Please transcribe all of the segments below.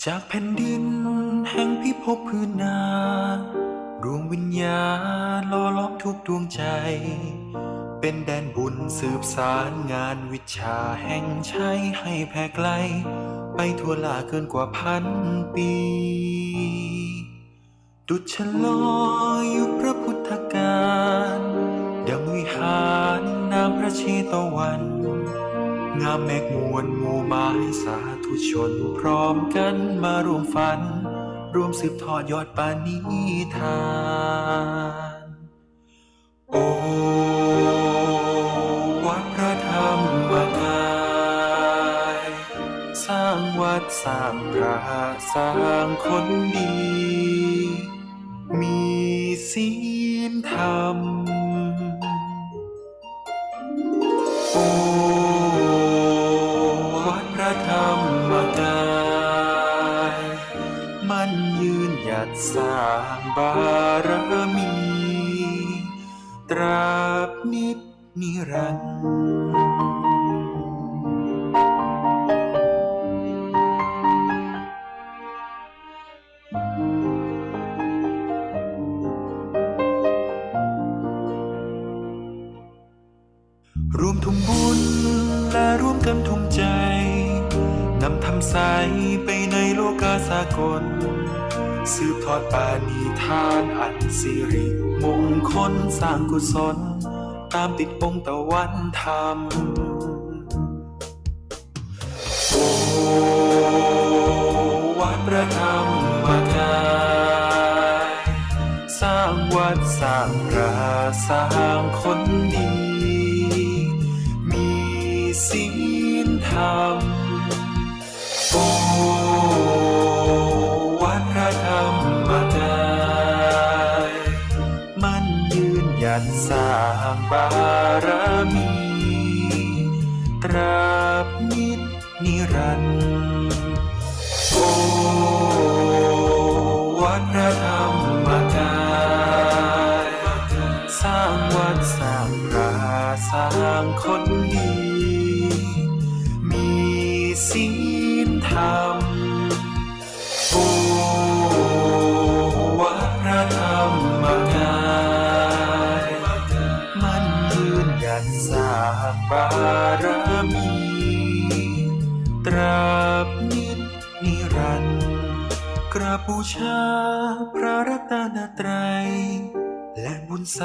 จากแผ่นดินแห่งพิภพพื้นนาดวงวิญญาณล่อล้อมทุกดวงใจเป็นแดนบุญสืบสารงานวิชาแห่งชัยให้แผ่ไกลไปทั่วลาเกินกว่า1,000 ปีดุจฉลอยยุคพระพุทธกาลดังวิหารน้ำพระเชตวันงามแมกมวลหมู่ไม้สาธุชนพร้อมกันมารวมฝันรวมสืบทอดยอดปาณิธานโอวัดพระธรรมกายสร้างวัดสร้างพระสร้างคนดีมีศีลธรรมโอวัดพระธรรมกายมันยืนหยัดสร้างบารมีตราบนิจนิรันดร์รวมทุ่มบุญและร่วมกันทุ่มใจนำธรรมใสไปในโลกาสากลสืบทอดปาณิธานอันสิริมงคลสร้างกุศลตามติดองค์ตะวันธรรมโอวัดพระธรรมกายสร้างวัดสร้างพระสร้างคนดีมีศีลธรรมโอวัดพระธรรมกายมันยืนหยัดสร้างบารมีตราบนิจนิรันดร์โอวัดพระธรรมกายสร้างวัดสร้างพระสร้างคนดีมีศีลธรรมโอวัดพระธรรมกายมันยืนหยัดสร้างบารมีตราบนิจนิรันดร์กราบบูชาพระรัตนตรัยและบุญใส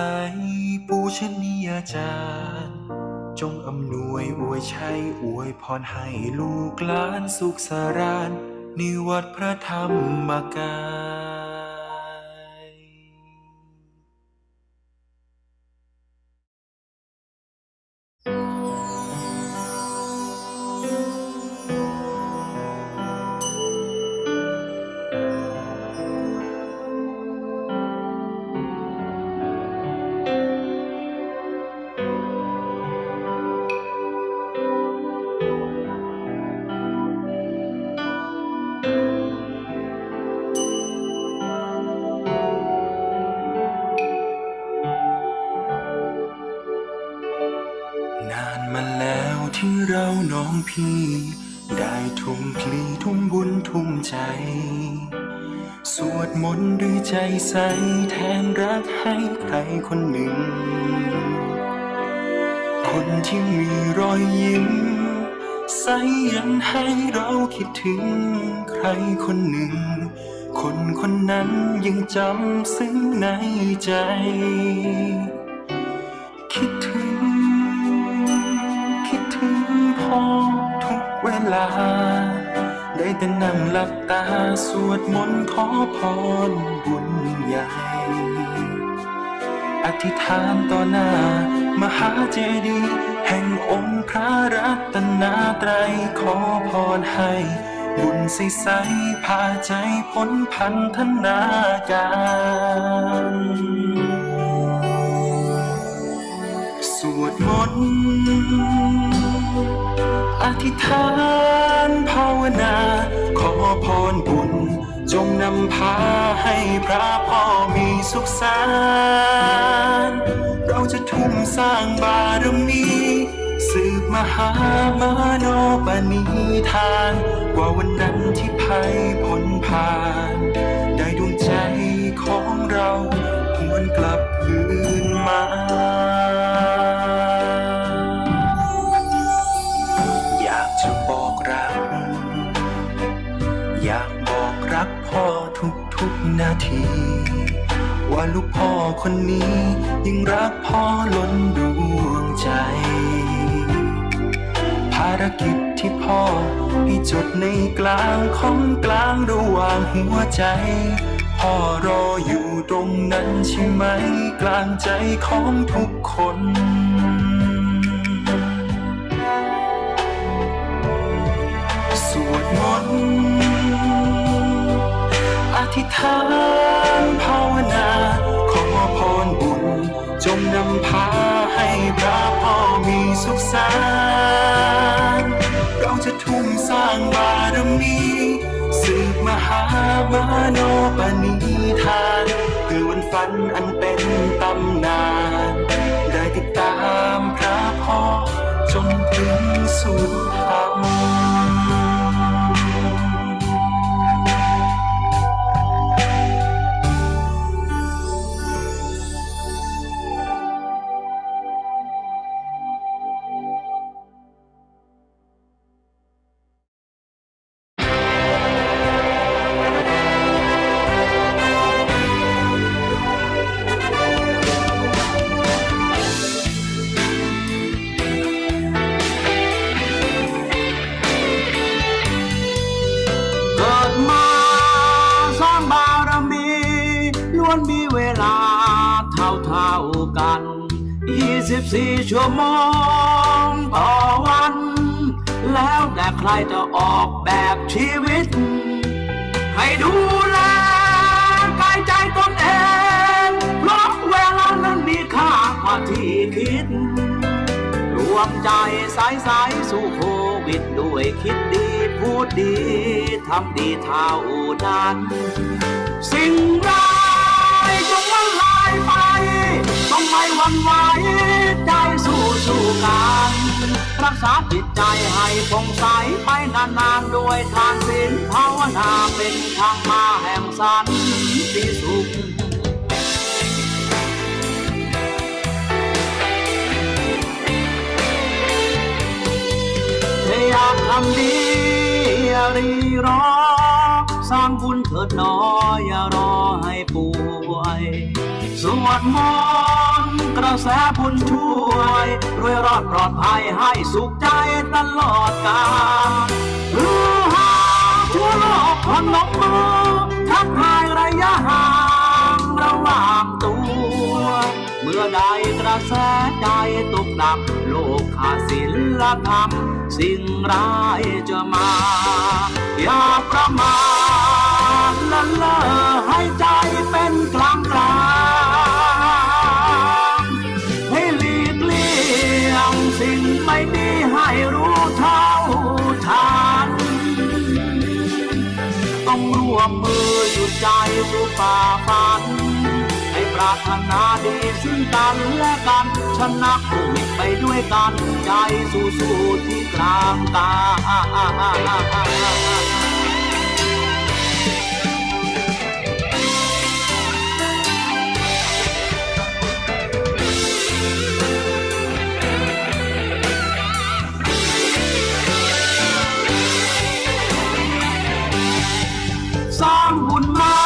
ปูชนียาจารย์จงอำนวยอวยชัยอวยพรให้ลูกหลานสุขสารานในวัดพระธรรมกายนานมาแล้วที่เราน้องพี่ได้ทุ่มพลีทุ่มบุญทุ่มใจสวดมนต์ด้วยใจใสแทนรักให้ใครคนหนึ่งคนที่มีรอยยิ้มใสยังให้เราคิดถึงใครคนหนึ่งคนคนนั้นยังจำซึ้งในใจคิดถึงพ่อทุกเวลาได้แต่นั่งหลับตาสวดมนต์ขอพรบุญใหญ่อธิษฐานต่อหน้ามหาเจดีย์แห่งองค์พระรัตนตรัยขอพรให้บุญใสๆพาใจพ้นพันธนาการสวดมนต์อธิษฐานภาวนาขอพรบุญจงนำพาให้พระพ่อมีสุขสันต์เราจะทุ่มสร้างบารมีสืบมา หามโนปณิธานว่าวันนั้นที่ภัยพ้นผ่านได้ดวงใจของเราหวนกลับคืนมาอยากจะบอกรักอยากบอกรักพ่อทุกนาทีว่าลูกพ่อคนนี้ยังรักพ่อล้นดวงใจภารกิจที่พ่อให้จดในกลางของกลางระหว่างหัวใจพ่อรออยู่ตรงนั้นใช่ไหมกลางใจของทุกคนสวดมนต์อธิษฐานภาวนาขอพรบุญจงนำพาให้พระพ่อมีสุขสันต์เราจะทุ่มสร้างบารมีสืบมหามโนปณิธานเพื่อวันฝันอันเป็นตำนานได้ติดตามพระพ่อจนถึงสู่ธรรมมีเวลาเท่ากัน24 ชั่วโมงต่อวันแล้วแต่ใครจะออกแบบชีวิตให้ดูแลกายใจตนเองเพราะเวลานั้นมีค่ากว่าที่คิดรวมใจใสสู่โควิดด้วยคิดดีพูดดีทำดีเท่านั้นสิ่งร้ายจงละลายไปต้องไม่หวั่นไหวใจสู้กันรักษาจิตใจให้ผ่องใสไปนานๆด้วยทานศีลภาวนาเป็นทางมาแห่งสันติสุขอยากทำดีอย่ารีรอสร้างบุญเถิดน้อยอย่ารอให้ป่วยสวดมนต์กระแสบุญช่วยรวยรอดปลอดภัยให้สุขใจตลอดกาลหาทั่วโลกพนมมือทักทายระยะห่างระหว่างตัวเมื่อใดกระแสใจตกต่ำโลกขาดศีลธรรมสิ่งร้ายจะมาอย่าประมาทละเลอให้ใจเป็นกลางให้หลีกเลี่ยงสิ่งไม่ดีให้รู้เท่าทันต้องร่วมมือหยุดใจสู่ฝ่าฟันให้ปรารถนาดีซึ่งกันและกันชนะโควิดไปด้วยกันใจสู้ที่กลางกายสร้างบุญมา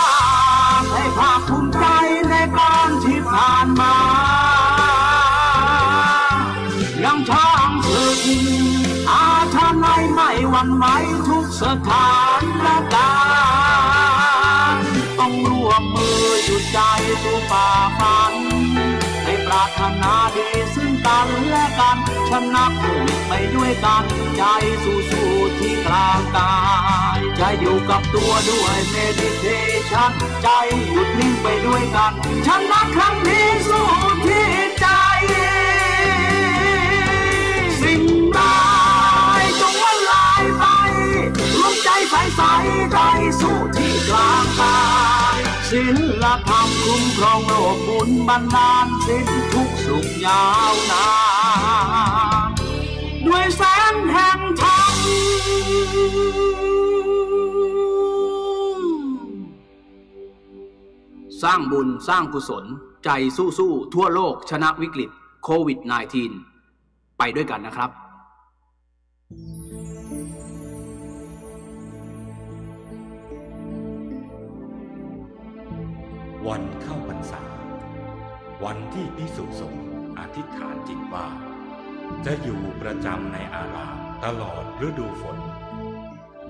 ให้ภาคภูมิใจในการที่ผ่านมายังช่างศึกอาชาในไม่หวั่นไหวทุกสถานการณ์ต้องร่วมมือหยุดใจสู่ฝ่าฟันให้ปรารถนาดีซึ่งกันและกันชนะโควิดไปด้วยกันใจสู้ที่กลางกายจะอยู่กับตัวด้วย Meditation ใจหยุดนิ่งไปด้วยกันชนะครั้งนี้สู้ที่ใจสิ่งร้ายจงละลายไปรวมใจใสใจสู้ที่กลางกายศีลธรรมคุ้มครองโลกบุญบันดาลสิ้นทุกสุขยาวนานด้วย างบุญสร้างกุศลใจสู้ๆทั่วโลกชนะวิกฤตโควิด -19 ไปด้วยกันนะครับวันเข้าพรรษาวันที่ภิกษุสงฆ์อธิษฐานจิตว่าจะอยู่ประจำในอารามตลอดฤดูฝน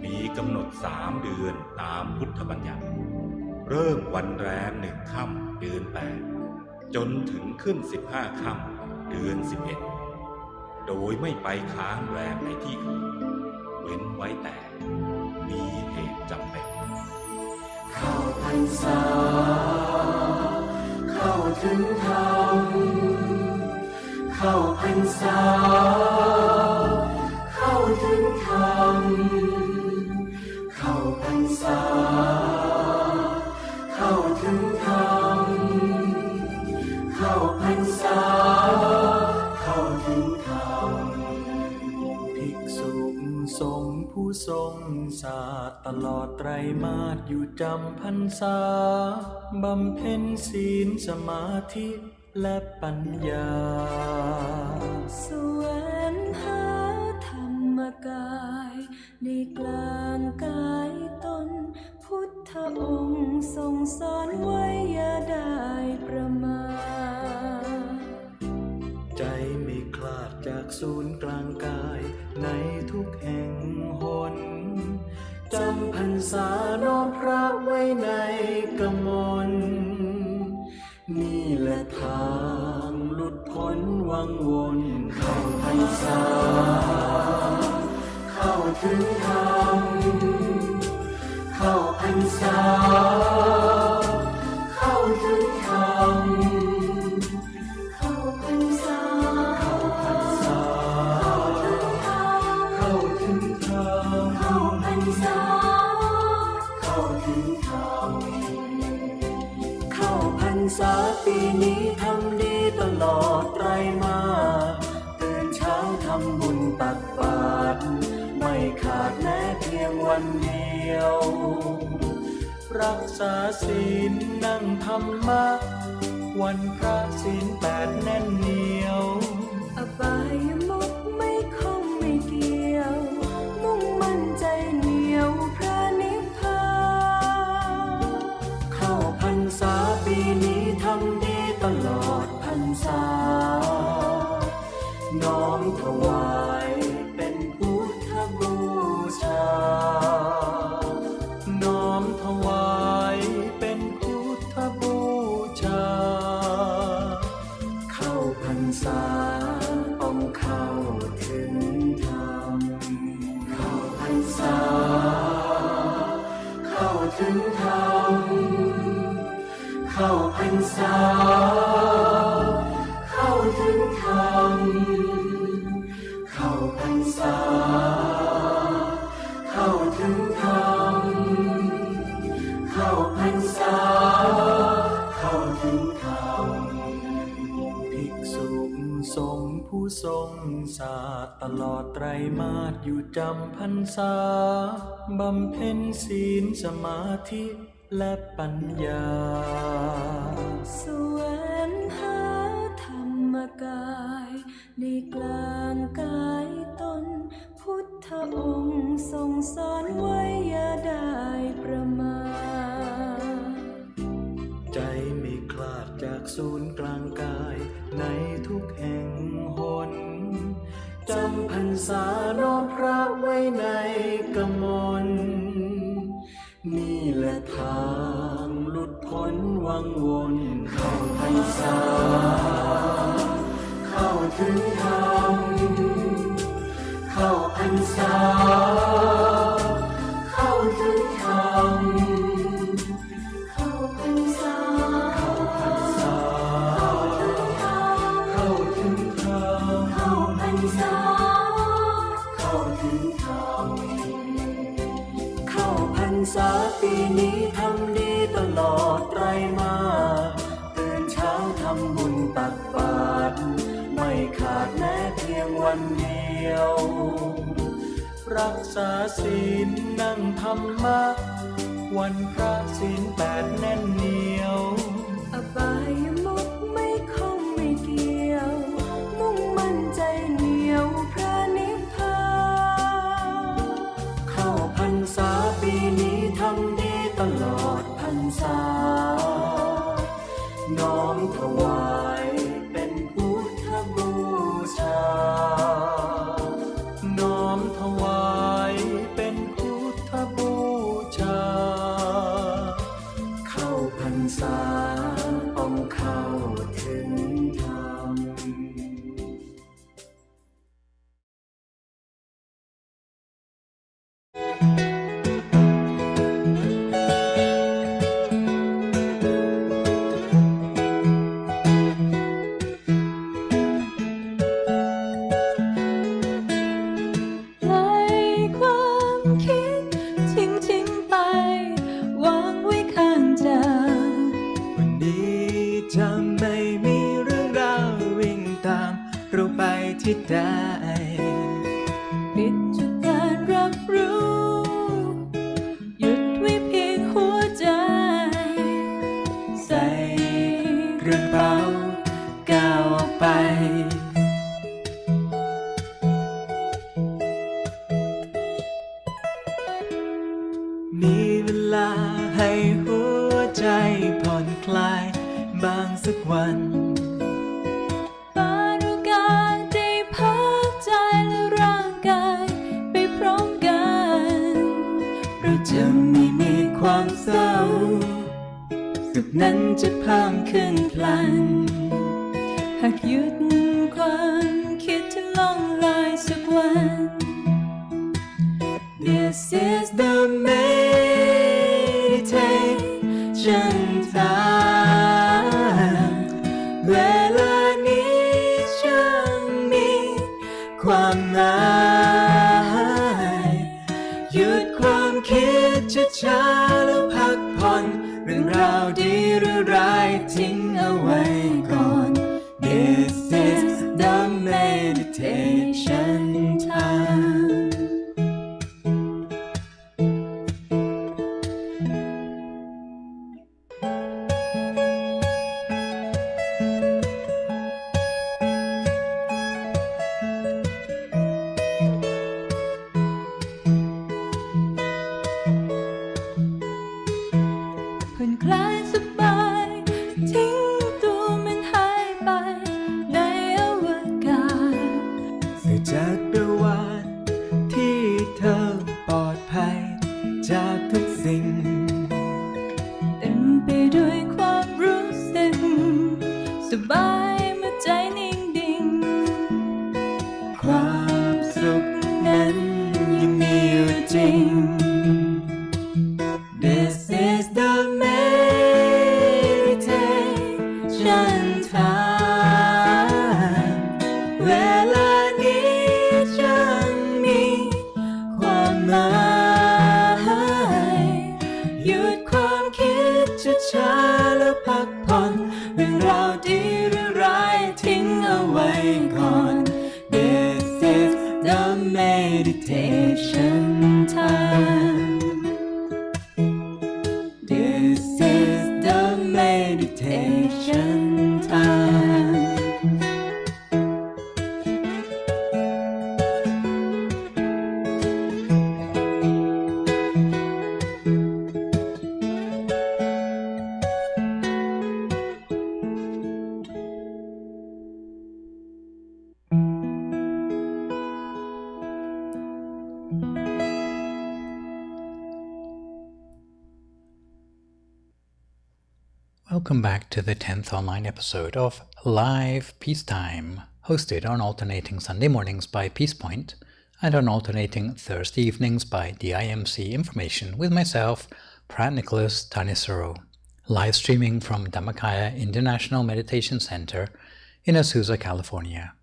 มีกำหนด3 เดือนตามพุทธบัญญัติเริ่มวันแรม1 ค่ำเดือน 8จนถึงขึ้น15 ค่ำเดือน 11โดยไม่ไปค้างแรมในที่อื่นเว้นไว้แต่มีเหตุจำเป็นเข้าพรรษาเข้าถึงธรรมเข้าพรรษาเข้าถึงธรรมเข้าพรรษาเข้าถึงธรรมเข้าพรรษาเข้าถึงธรรมภิกษุสงฆ์ผู้ทรงศาสตร์ตลอดไตรมาสอยู่จำพรรษาบำเพ็ญศีลสมาธิและปัญญาแสวงหาธรรมกายในกลางกายตนพุทธองค์ทรงสอนไว้อย่าได้ประมาทใจไม่คลาดจากศูนย์กลางกายในทุกแห่งหนจำพรรษาน้อมพระไว้ในกมลนี่แหละทางหลุดพ้นวังวนเข้าพรรษาเข้าถึงธรรมเข้าพรรษาเข้าถึงธรรมเข้าพรรษาเข้าพรรษาเข้าถึงธรรมเข้าพรรษาเข้าถึงธรรมเข้าพรรษาปีนี้ทำดีตลอดไตรมาสตื่นเช้าทำบุญตักบาตรไม่ขาดแม้เพียงวันเดียวรักษาศีลนั่งธรรมะวันพระศีล8แน่นเหนียวอบายมุขไม่คงไม่เกี่ยวมุ่งมั่นใจเหนียวพระนิพพานเข้าพรรษาปีนี้ทำดีตลอดพรรษาน้อมถวายเป็นพุทธบูชาน้อมถวายเป็นพุทธบูชาเข้าพรรษาต้องเข้าถึงธรรมเข้าพรรษาเข้าถึงธรรมเข้าพรรษาเข้าถึงธรรมเข้าพรรษาเข้าถึงธรรมเข้าพรรษาเข้าถึงธรรมภิกษุสงฆ์ผู้ทรงศาสตร์ตลอดไตรมาสอยู่จำพรรษาบำเพ็ญศีลสมาธิและปัญญาแสวงหาธรรมกายในกลางกายตนพุทธองค์ทรงสอนไว้อย่าได้ประมาทใจไม่คลาดจากศูนย์กลางกายในทุกแห่งหนจำพรรษาน้อมพระไว้ในกมลนี่แหละทางหลุดพ้นวังวนเข้าพรรษาเข้าถึงธรรมเข้าพรรษาเข้าถึงธรรมเข้าพรรษาเข้าพรรษาเข้าถึงธรรมเข้าพรรษาเข้าถึงธรรมเข้าพรรษาปีนี้ทำดีตลอดไตรมาสตื่นเช้าทำบุญตักบาตรไม่ขาดแม้เพียงวันเดียวรักษาศีลนั่งธรรมะวันพระศีล8แน่นเหนียว บายมุกไม่คงไม่เกี่ยวมุ่งมั่นใจเหนียวพระนิพพานเข้าพรรษาปีนี้ทำดีตลอดพรรษาน้อมถวายเป็นพุทธบูชาน้อมถวายเป็นพุทธบูชาเข้าพรรษาต้องเข้าถึงธรรมที่ได้ปิดจุดการรับรู้หยุดไว้เพียงหัวใจใส่กระเป๋าก้าวออกไปมีเวลาให้หัวใจผ่อนคลายบางสักวันจะไม่มีความเศร้าสุขนั้นจะเพิ่มขึ้นพลันหากหยุดความคิดที่ล่องลอยสักวัน This is the meditation time เวลานี้ฉันมีความหมายหยุดความคิดช้าๆแล้วพักผ่อนเรื่องราวดีหรือร้ายทิ้งเอาไว้ก่อน This is the meditation timeจากประวัติที่เธอปลอดภัยจากทุกสิ่งเต็มไปด้วยความรู้สึกสบายเมื่อใจนิ่งดิ่งความสุขนั้นยังมีอยู่จริง This is the meditation time เวลาหยุดความคิดช้าๆแล้วพักผ่อนเรื่องราวดีหรือร้ายทิ้งเอาไว้ก่อน This is the meditation time This is the meditation time Welcome back to the 10th online episode of Live Peacetime, hosted on alternating Sunday mornings by Peace Point and on alternating Thursday evenings by DIMC Information with myself, Prat Nicholas Tanisaro, live streaming from Dhammakaya International Meditation Center in Azusa, California.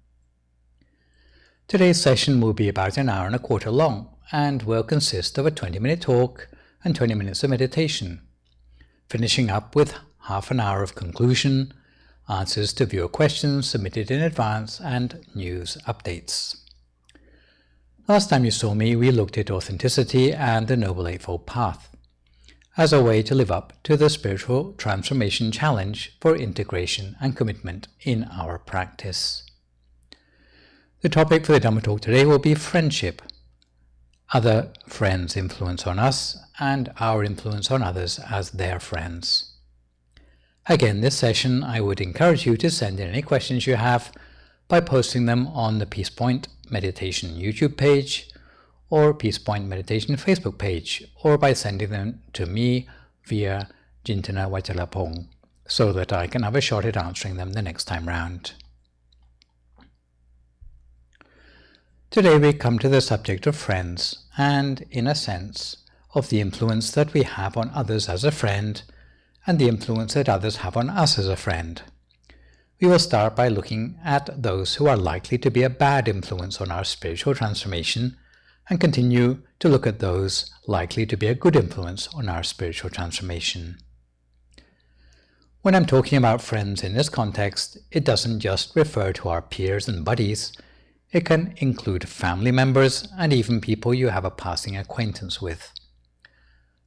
Today's session will be about an hour and a quarter long and will consist of a 20-minute talk and 20 minutes of meditation, finishing up with half an hour of conclusion, answers to viewer questions submitted in advance, and news updates. Last time you saw me, we looked at authenticity and the Noble Eightfold Path. as a way to live up to the spiritual transformation challenge for integration and commitment in our practice. The topic for the Dhammatalk today will be friendship, other friends' influence on us, and our influence on others as their friends. Again, this session I would encourage you to send in any questions you have by posting them on the Peace Point Meditation YouTube page or Peace Point Meditation Facebook page, or by sending them to me via Jintana Vachalapong, so that I can have a shot at answering them the next time round. Today we come to the subject of friends, and in a sense, of the influence that we have on others as a friend, and the influence that others have on us as a friend. We will start by looking at those who are likely to be a bad influence on our spiritual transformation, and continue to look at those likely to be a good influence on our spiritual transformation. When I'm talking about friends in this context, it doesn't just refer to our peers and buddies. It can include family members and even people you have a passing acquaintance with.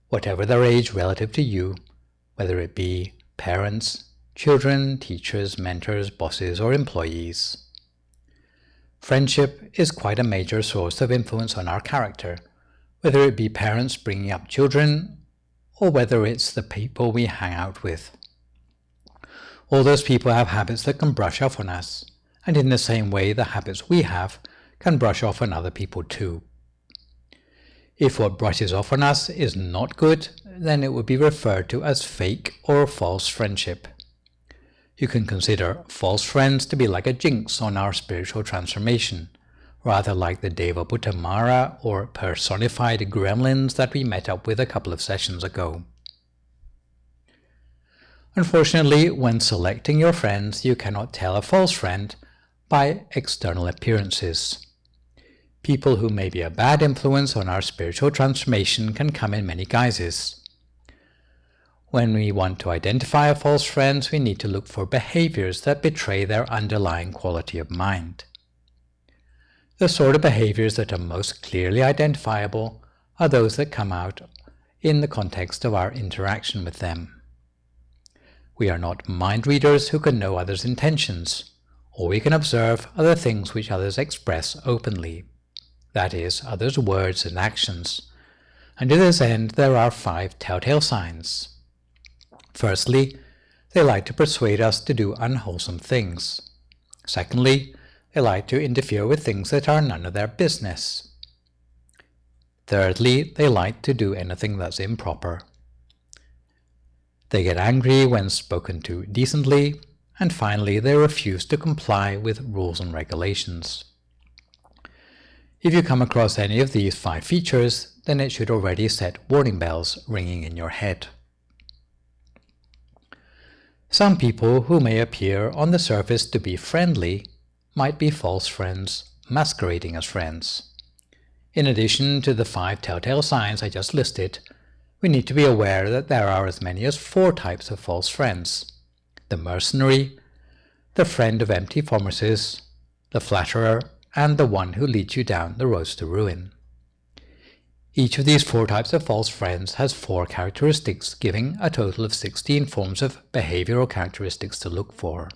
Whatever their age relative to you, whether it be parents, children, teachers, mentors, bosses, or employees. Friendship is quite a major source of influence on our character, whether it be parents bringing up children, or whether it's the people we hang out with. All those people have habits that can brush off on us, and in the same way the habits we have can brush off on other people too. If what brushes off on us is not good, then it would be referred to as fake or false friendship. You can consider false friends to be like a jinx on our spiritual transformation, rather like the Deva Bhutta Mara or personified gremlins that we met up with a couple of sessions ago. Unfortunately, when selecting your friends, you cannot tell a false friend by external appearances. People who may be a bad influence on our spiritual transformation can come in many guises. When we want to identify a false friend, we need to look for behaviors that betray their underlying quality of mind. The sort of behaviors that are most clearly identifiable are those that come out in the context of our interaction with them. We are not mind readers who can know others' intentions. All we can observe are the things which others express openly, that is, others' words and actions, and to this end there are 5 telltale signs. Firstly, they like to persuade us to do unwholesome things. Secondly, they like to interfere with things that are none of their business. Thirdly, they like to do anything that's improper. They get angry when spoken to decently, and finally they refuse to comply with rules and regulations. If you come across any of these 5 features, then it should already set warning bells ringing in your head. Some people who may appear on the surface to be friendly might be false friends masquerading as friends. In addition to the 5 telltale signs I just listed, we need to be aware that there are as many as 4 types of false friends: the mercenary, the friend of empty promises, the flatterer, and the one who leads you down the road to ruin. Each of these 4 types of false friends has 4 characteristics, giving a total of 16 forms of behavioral characteristics to look for.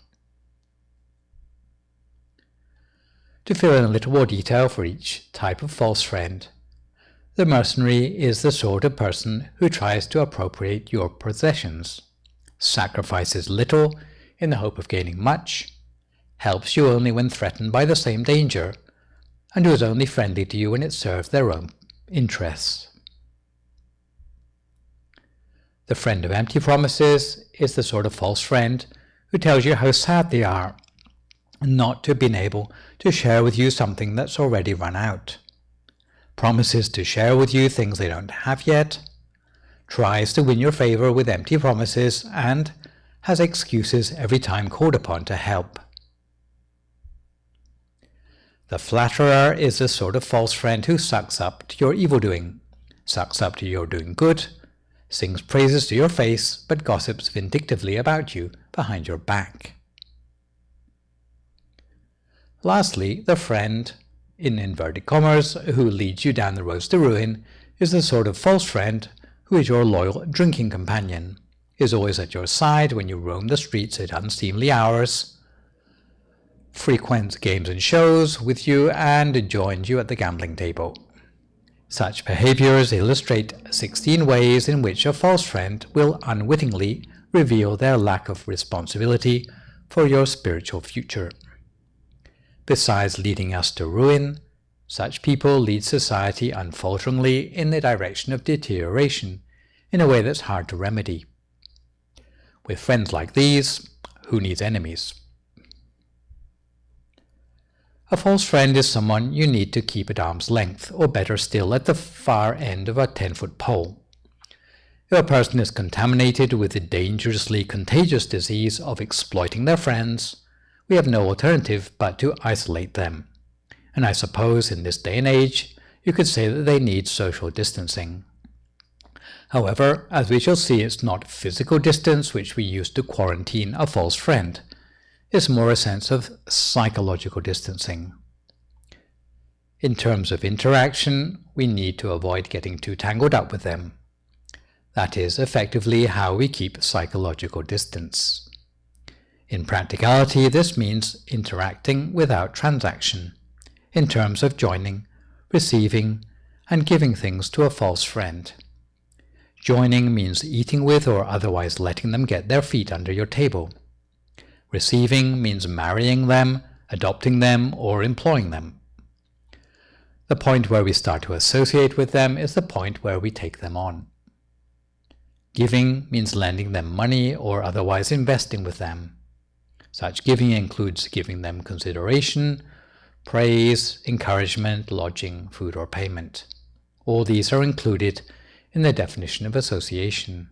To fill in a little more detail for each type of false friend, the mercenary is the sort of person who tries to appropriate your possessions, sacrifices little in the hope of gaining much, helps you only when threatened by the same danger, and who is only friendly to you when it serves their own interests. The friend of empty promises is the sort of false friend who tells you how sad they are not to have been able to share with you something that's already run out, promises to share with you things they don't have yet, tries to win your favor with empty promises, and has excuses every time called upon to help. The flatterer is the sort of false friend who sucks up to your evil doing, sucks up to your doing good, sings praises to your face, but gossips vindictively about you behind your back. Lastly, the friend, in inverted commas, who leads you down the road to ruin, is the sort of false friend who is your loyal drinking companion, is always at your side when you roam the streets at unseemly hours, frequents games and shows with you, and joins you at the gambling table. Such behaviors illustrate 16 ways in which a false friend will unwittingly reveal their lack of responsibility for your spiritual future. Besides leading us to ruin, such people lead society unfalteringly in the direction of deterioration in a way that's hard to remedy. With friends like these, who needs enemies? A false friend is someone you need to keep at arm's length, or better still, at the far end of a 10-foot pole. If a person is contaminated with the dangerously contagious disease of exploiting their friends, we have no alternative but to isolate them. And I suppose in this day and age, you could say that they need social distancing. However, as we shall see, it's not physical distance which we use to quarantine a false friend. It's more a sense of psychological distancing. In terms of interaction, we need to avoid getting too tangled up with them. That is effectively how we keep psychological distance. In practicality, this means interacting without transaction, in terms of joining, receiving, and giving things to a false friend. Joining means eating with or otherwise letting them get their feet under your table. Receiving means marrying them, adopting them, or employing them. The point where we start to associate with them is the point where we take them on. Giving means lending them money or otherwise investing with them. Such giving includes giving them consideration, praise, encouragement, lodging, food, or payment. All these are included in the definition of association.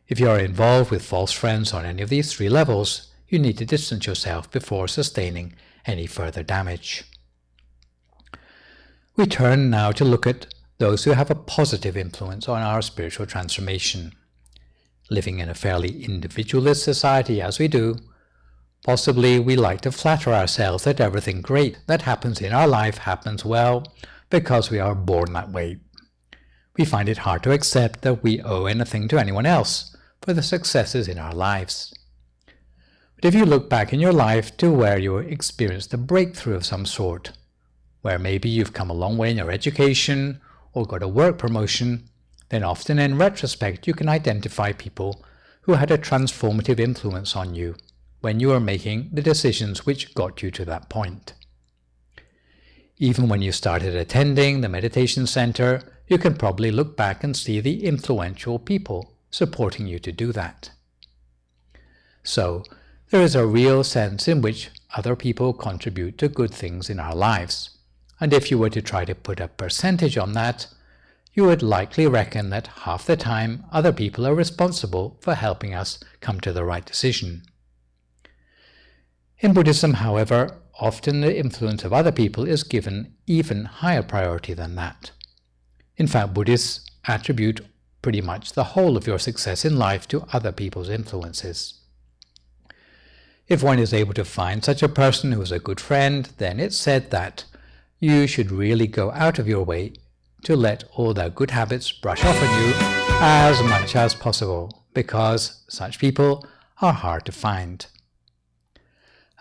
If you are involved with false friends on any of these three levels, you need to distance yourself before sustaining any further damage. We turn now to look at those who have a positive influence on our spiritual transformation. Living in a fairly individualist society as we do, possibly we like to flatter ourselves that everything great that happens in our life happens well because we are born that way. We find it hard to accept that we owe anything to anyone else for the successes in our lives. But if you look back in your life to where you experienced a breakthrough of some sort, where maybe you've come a long way in your education or got a work promotion, then often in retrospect you can identify people who had a transformative influence on you when you were making the decisions which got you to that point. Even when you started attending the meditation center, you can probably look back and see the influential people supporting you to do that. So, there is a real sense in which other people contribute to good things in our lives, and if you were to try to put a percentage on that, you would likely reckon that half the time other people are responsible for helping us come to the right decision. In Buddhism, however, often the influence of other people is given even higher priority than that. In fact, Buddhists attribute pretty much the whole of your success in life to other people's influences. If one is able to find such a person who is a good friend, then it's said that you should really go out of your way to let all their good habits brush off on you as much as possible, because such people are hard to find.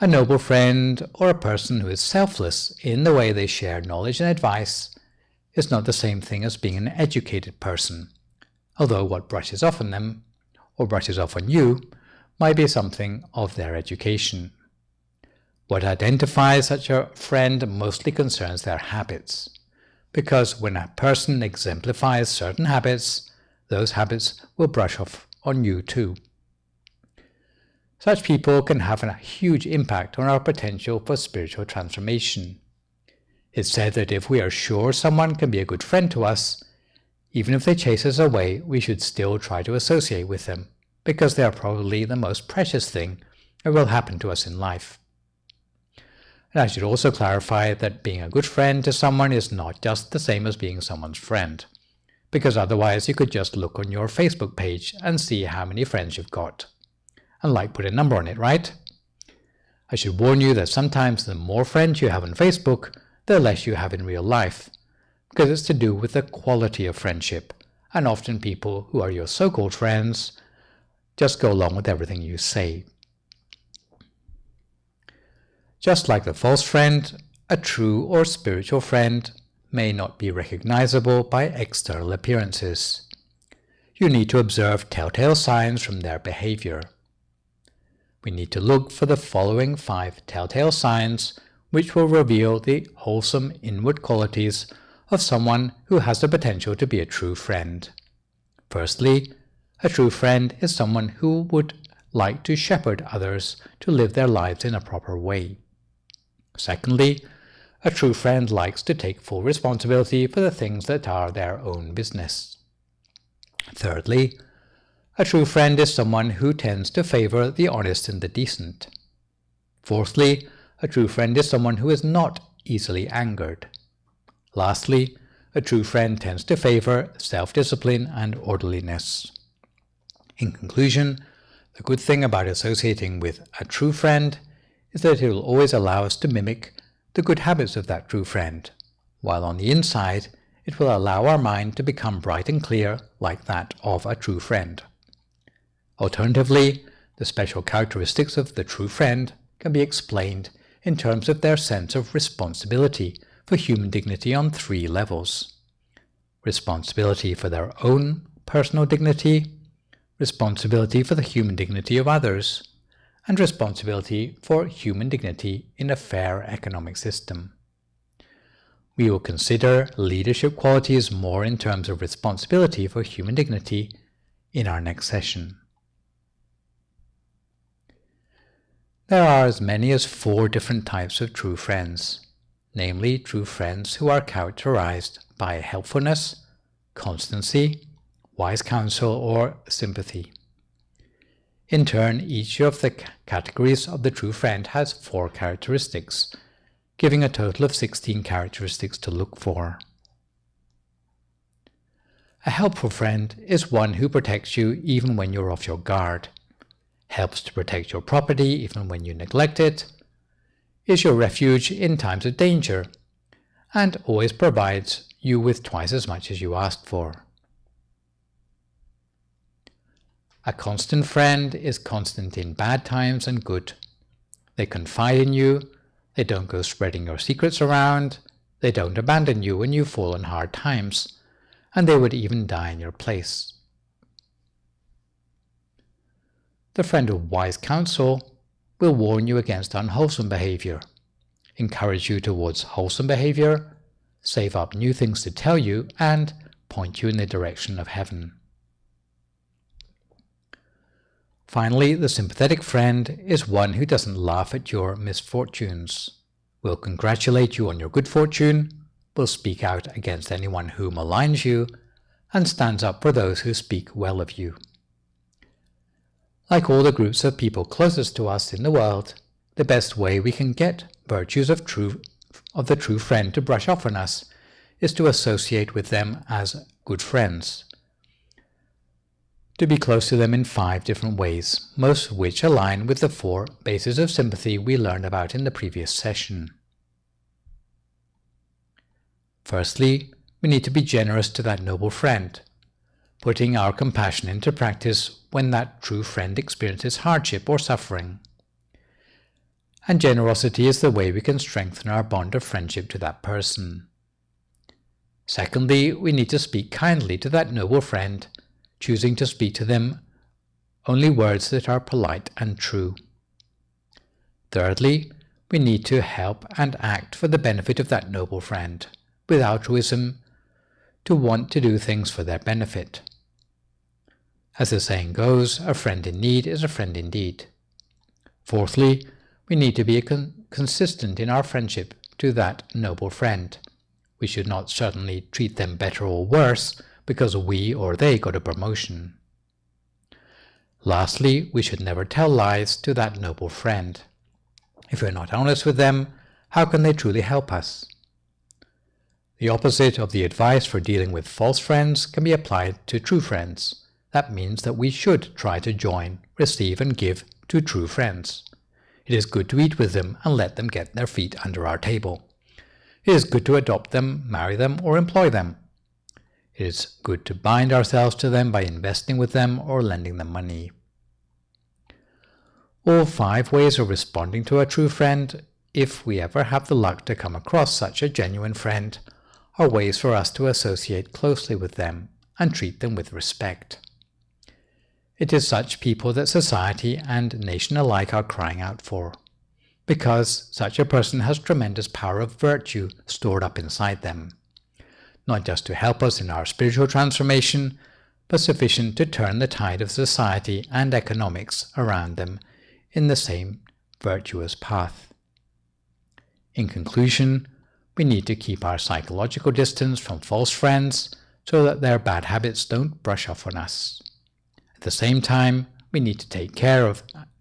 A noble friend, or a person who is selfless in the way they share knowledge and advice, is not the same thing as being an educated person, although what brushes off on them, or brushes off on you, might be something of their education. What identifies such a friend mostly concerns their habits, because when a person exemplifies certain habits, those habits will brush off on you too. Such people can have a huge impact on our potential for spiritual transformation. It's said that if we are sure someone can be a good friend to us, even if they chase us away, we should still try to associate with them, because they are probably the most precious thing that will happen to us in life. And I should also clarify that being a good friend to someone is not just the same as being someone's friend, because otherwise you could just look on your Facebook page and see how many friends you've got, and put a number on it, right? I should warn you that sometimes the more friends you have on Facebook, the less you have in real life, because it's to do with the quality of friendship and often people who are your so-called friends just go along with everything you say. Just like the false friend, a true or spiritual friend may not be recognizable by external appearances. You need to observe telltale signs from their behavior. We need to look for the following 5 telltale signs which will reveal the wholesome inward qualities of someone who has the potential to be a true friend. Firstly, a true friend is someone who would like to shepherd others to live their lives in a proper way. Secondly, a true friend likes to take full responsibility for the things that are their own business. Thirdly, a true friend is someone who tends to favor the honest and the decent. Fourthly, a true friend is someone who is not easily angered. Lastly, a true friend tends to favor self-discipline and orderliness. In conclusion, the good thing about associating with a true friend is that it will always allow us to mimic the good habits of that true friend, while on the inside it will allow our mind to become bright and clear like that of a true friend. Alternatively, the special characteristics of the true friend can be explained in terms of their sense of responsibility for human dignity on 3 levels: responsibility for their own personal dignity, responsibility for the human dignity of others, and responsibility for human dignity in a fair economic system. We will consider leadership qualities more in terms of responsibility for human dignity in our next session. There are as many as 4 different types of true friends, namely true friends who are characterized by helpfulness, constancy, wise counsel, or sympathy. In turn, each of the categories of the true friend has 4 characteristics, giving a total of 16 characteristics to look for. A helpful friend is one who protects you even when you're off your guard, helps to protect your property even when you neglect it, is your refuge in times of danger, and always provides you with twice as much as you asked for. A constant friend is constant in bad times and good. They confide in you, they don't go spreading your secrets around, they don't abandon you when you fall on hard times, and they would even die in your place. The friend of wise counsel will warn you against unwholesome behavior, encourage you towards wholesome behavior, save up new things to tell you, and point you in the direction of heaven. Finally, the sympathetic friend is one who doesn't laugh at your misfortunes, will congratulate you on your good fortune, will speak out against anyone who maligns you, and stands up for those who speak well of you. Like all the groups of people closest to us in the world, the best way we can get virtues of the true friend to brush off on us is to associate with them as good friends, to be close to them in 5 different ways, most of which align with the 4 bases of sympathy we learned about in the previous session. Firstly, we need to be generous to that noble friend, putting our compassion into practice when that true friend experiences hardship or suffering. And generosity is the way we can strengthen our bond of friendship to that person. Secondly, we need to speak kindly to that noble friend, choosing to speak to them only words that are polite and true. Thirdly, we need to help and act for the benefit of that noble friend, with altruism, to want to do things for their benefit. As the saying goes, a friend in need is a friend indeed. Fourthly, we need to be consistent in our friendship to that noble friend. We should not suddenly treat them better or worse because we or they got a promotion. Lastly, we should never tell lies to that noble friend. If we're not honest with them, how can they truly help us? The opposite of the advice for dealing with false friends can be applied to true friends. That means that we should try to join, receive, and give to true friends. It is good to eat with them and let them get their feet under our table. It is good to adopt them, marry them, or employ them. It is good to bind ourselves to them by investing with them or lending them money. All 5 ways of responding to a true friend, if we ever have the luck to come across such a genuine friend, are ways for us to associate closely with them and treat them with respect. It is such people that society and nation alike are crying out for, because such a person has tremendous power of virtue stored up inside them, not just to help us in our spiritual transformation, but sufficient to turn the tide of society and economics around them in the same virtuous path. In conclusion, we need to keep our psychological distance from false friends so that their bad habits don't brush off on us. At the same time, we need to take care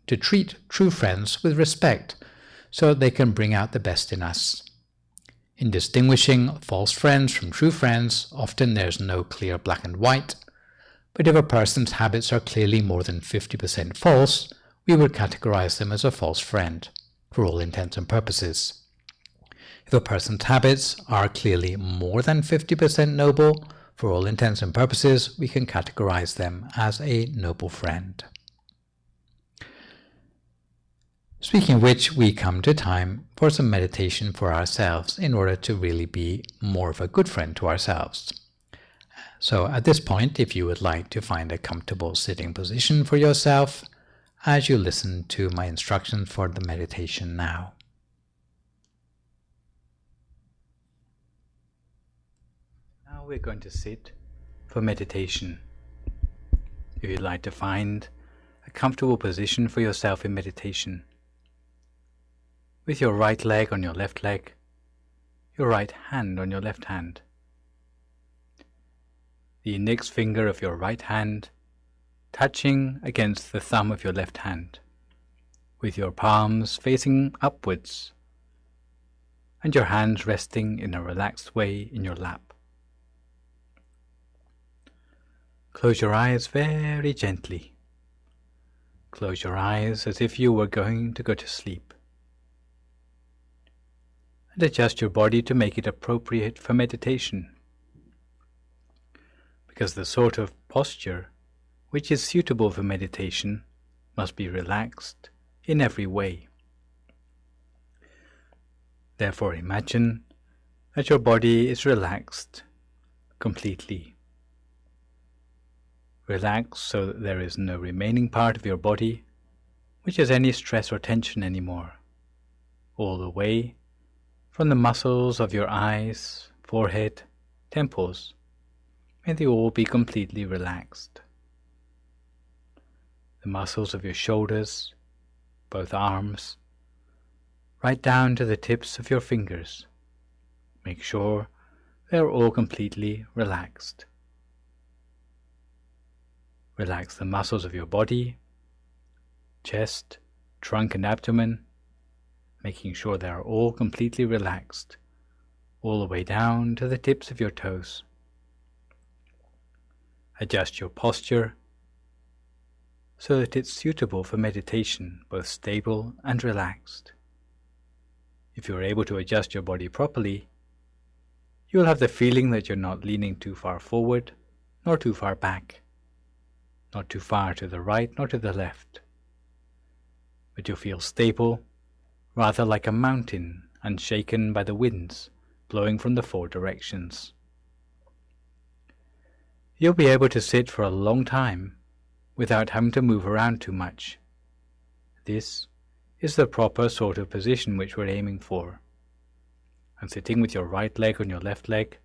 to treat true friends with respect so that they can bring out the best in us. In distinguishing false friends from true friends, often there's no clear black and white, but if a person's habits are clearly more than 50% false, we would categorize them as a false friend, for all intents and purposes. If a person's habits are clearly more than 50% noble, for all intents and purposes, we can categorize them as a noble friend. Speaking of which, we come to time for some meditation for ourselves in order to really be more of a good friend to ourselves. So at this point, if you would like to find a comfortable sitting position for yourself as you listen to my instructions for the meditation now. Now we're going to sit for meditation. If you'd like to find a comfortable position for yourself in meditation, with your right leg on your left leg, your right hand on your left hand, the index finger of your right hand touching against the thumb of your left hand, with your palms facing upwards and your hands resting in a relaxed way in your lap. Close your eyes very gently. Close your eyes as if you were going to go to sleep. And adjust your body to make it appropriate for meditation, because the sort of posture which is suitable for meditation must be relaxed in every way. Therefore, imagine that your body is relaxed completely. Relax so that there is no remaining part of your body which has any stress or tension anymore, all the way from the muscles of your eyes, forehead, temples. May they all be completely relaxed. The muscles of your shoulders, both arms, right down to the tips of your fingers. Make sure they are all completely relaxed. Relax the muscles of your body, chest, trunk and abdomen, making sure they are all completely relaxed, all the way down to the tips of your toes. Adjust your posture so that it's suitable for meditation, both stable and relaxed. If you're able to adjust your body properly, you'll have the feeling that you're not leaning too far forward, nor too far back, not too far to the right nor to the left, but you'll feel stable, rather like a mountain unshaken by the winds blowing from the 4 directions. You'll be able to sit for a long time without having to move around too much. This is the proper sort of position which we're aiming for. And sitting with your right leg on your left leg,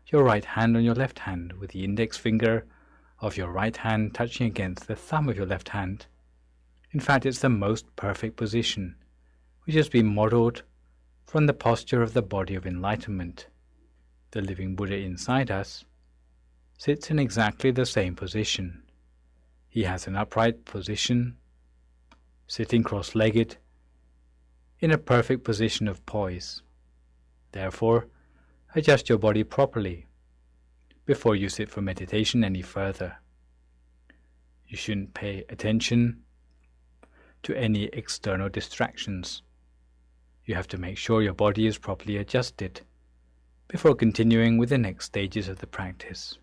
your right hand on your left hand, with the index finger of your right hand touching against the thumb of your left hand. In fact, it's the most perfect position, which has been modeled from the posture of the body of enlightenment. The living Buddha inside us sits in exactly the same position. He has an upright position, sitting cross-legged, in a perfect position of poise. Therefore, adjust your body properly before you sit for meditation any further. You shouldn't pay attention to any external distractions. You have to make sure your body is properly adjusted before continuing with the next stages of the practice.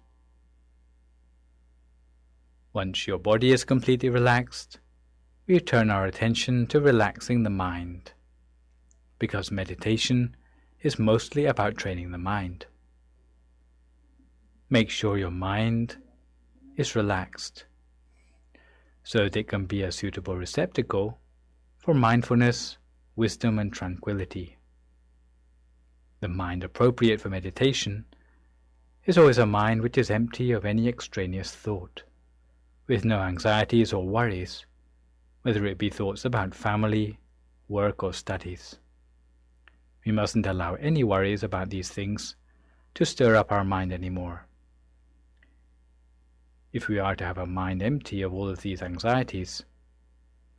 Once your body is completely relaxed, we turn our attention to relaxing the mind, because meditation is mostly about training the mind. Make sure your mind is relaxed, so that it can be a suitable receptacle for mindfulness, wisdom and tranquility. The mind appropriate for meditation is always a mind which is empty of any extraneous thought, with no anxieties or worries, whether it be thoughts about family, work or studies. We mustn't allow any worries about these things to stir up our mind anymore. If we are to have a mind empty of all of these anxieties,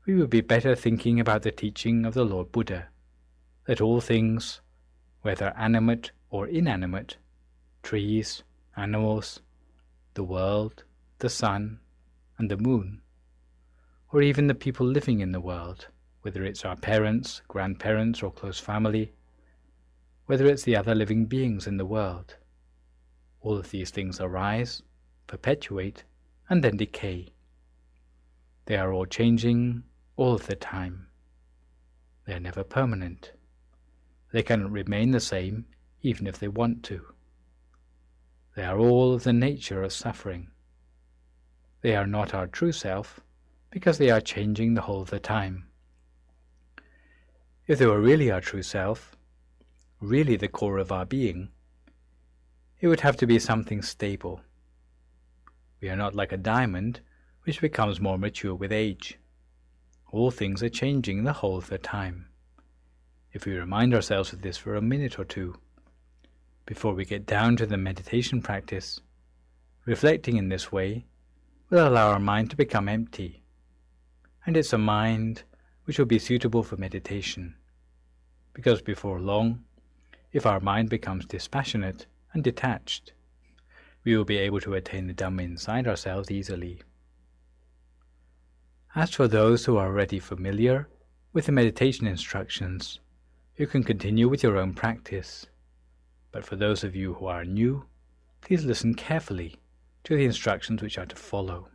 we will be better thinking about the teaching of the Lord Buddha, that all things, whether animate or inanimate, trees, animals, the world, the sun, and the moon, or even the people living in the world, whether it's our parents, grandparents, or close family, whether it's the other living beings in the world, all of these things arise, perpetuate, and then decay. They are all changing all of the time. They are never permanent. They cannot remain the same even if they want to. They are all of the nature of suffering. They are not our true self because they are changing the whole of the time. If they were really our true self, really the core of our being, it would have to be something stable. We are not like a diamond which becomes more mature with age. All things are changing the whole of the time. If we remind ourselves of this for a minute or two, before we get down to the meditation practice, reflecting in this way will allow our mind to become empty, and it's a mind which will be suitable for meditation, because before long, if our mind becomes dispassionate and detached, we will be able to attain the Dhamma inside ourselves easily. As for those who are already familiar with the meditation instructions, you can continue with your own practice. But for those of you who are new, please listen carefully to the instructions which are to follow.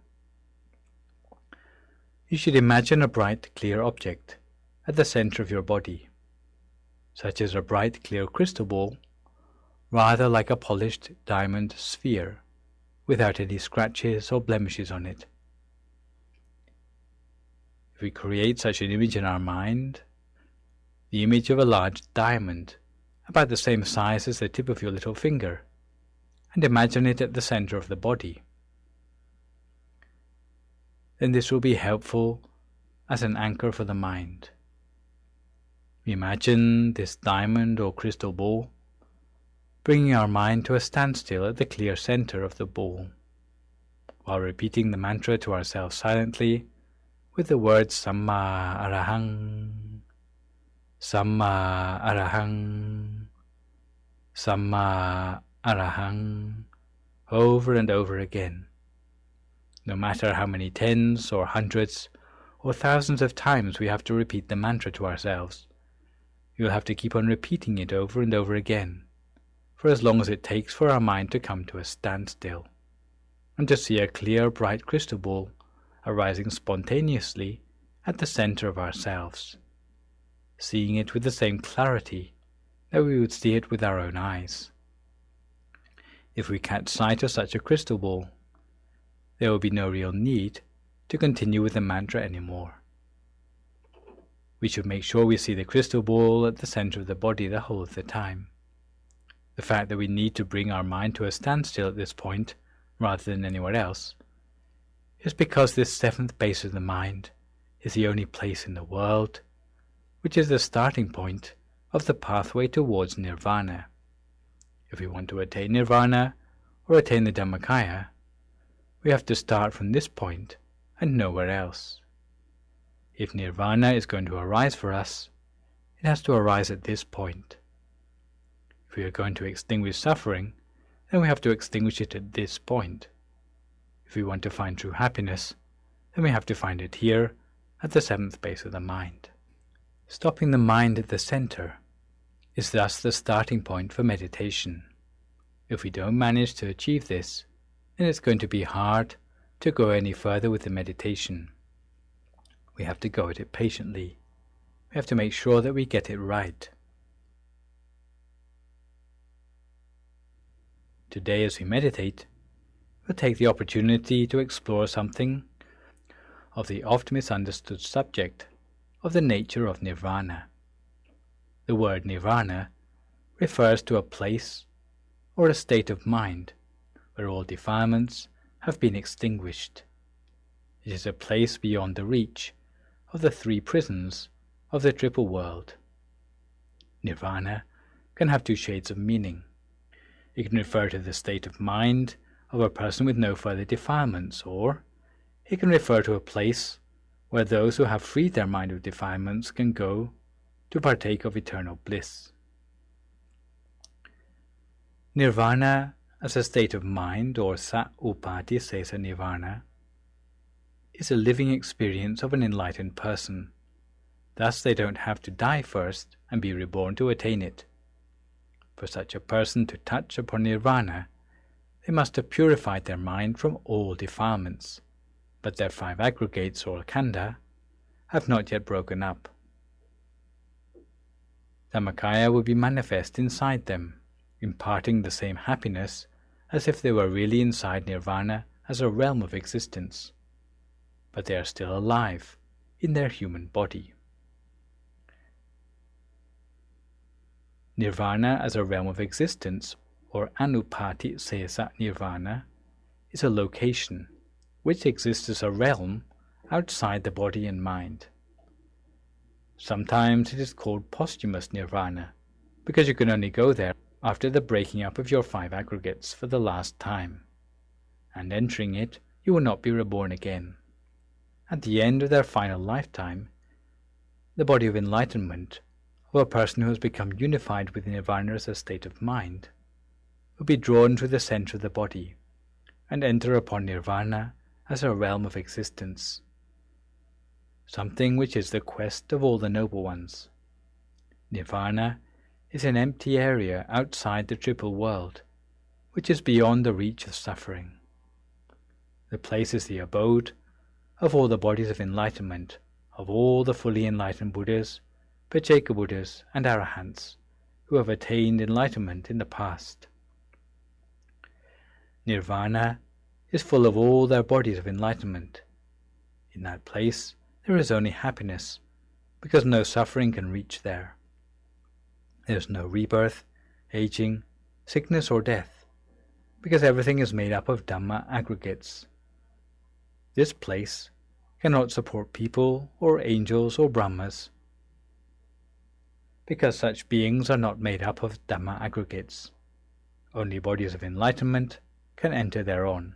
You should imagine a bright, clear object at the center of your body, such as a bright, clear crystal ball, rather like a polished diamond sphere, without any scratches or blemishes on it. If we create such an image in our mind, the image of a large diamond, about the same size as the tip of your little finger, and imagine it at the center of the body, then this will be helpful as an anchor for the mind. Imagine this diamond or crystal ball bringing our mind to a standstill at the clear center of the ball, while repeating the mantra to ourselves silently with the words Samma Arahang, Samma Arahang, Samma Arahang, over and over again. No matter how many tens or hundreds or thousands of times we have to repeat the mantra to ourselves, we will have to keep on repeating it over and over again, for as long as it takes for our mind to come to a standstill, and to see a clear, bright crystal ball arising spontaneously at the center of ourselves, seeing it with the same clarity that we would see it with our own eyes. If we catch sight of such a crystal ball, there will be no real need to continue with the mantra anymore. We should make sure we see the crystal ball at the center of the body the whole of the time. The fact that we need to bring our mind to a standstill at this point, rather than anywhere else, is because this seventh base of the mind is the only place in the world which is the starting point of the pathway towards nirvana. If we want to attain nirvana or attain the Dhammakaya, we have to start from this point and nowhere else. If nirvana is going to arise for us, it has to arise at this point. If we are going to extinguish suffering, then we have to extinguish it at this point. If we want to find true happiness, then we have to find it here at the seventh base of the mind. Stopping the mind at the center is thus the starting point for meditation. If we don't manage to achieve this, then it's going to be hard to go any further with the meditation, we have to go at it patiently. We have to make sure that we get it right. Today, as we meditate, we'll take the opportunity to explore something of the oft misunderstood subject of the nature of nirvana. The word nirvana refers to a place or a state of mind where all defilements have been extinguished. It is a place beyond the reach of the three prisons of the triple world. Nirvana can have two shades of meaning. It can refer to the state of mind of a person with no further defilements, or it can refer to a place where those who have freed their mind of defilements can go to partake of eternal bliss. Nirvana as a state of mind, or sa-upati-sesa nirvana, is a living experience of an enlightened person. Thus they don't have to die first and be reborn to attain it. For such a person to touch upon nirvana, they must have purified their mind from all defilements, but their five aggregates, or khandha, have not yet broken up. Dhammakaya will be manifest inside them, imparting the same happiness as if they were really inside nirvana as a realm of existence, but they are still alive in their human body. Nirvana as a realm of existence, or anupati sesa nirvana, is a location which exists as a realm outside the body and mind. Sometimes it is called posthumous nirvana, because you can only go there after the breaking up of your five aggregates for the last time, and entering it you will not be reborn again. At the end of their final lifetime, the body of enlightenment of a person who has become unified with nirvana as a state of mind will be drawn to the center of the body and enter upon nirvana as a realm of existence, something which is the quest of all the noble ones. Nirvana is an empty area outside the triple world, which is beyond the reach of suffering. The place is the abode of all the bodies of enlightenment, of all the fully enlightened Buddhas, Pacceka Buddhas, and Arahants who have attained enlightenment in the past. Nirvana is full of all their bodies of enlightenment. In that place there is only happiness, because no suffering can reach there. There is no rebirth, aging, sickness or death, because everything is made up of Dhamma aggregates. This place cannot support people or angels or Brahmas, because such beings are not made up of Dhamma aggregates. Only bodies of enlightenment can enter thereon.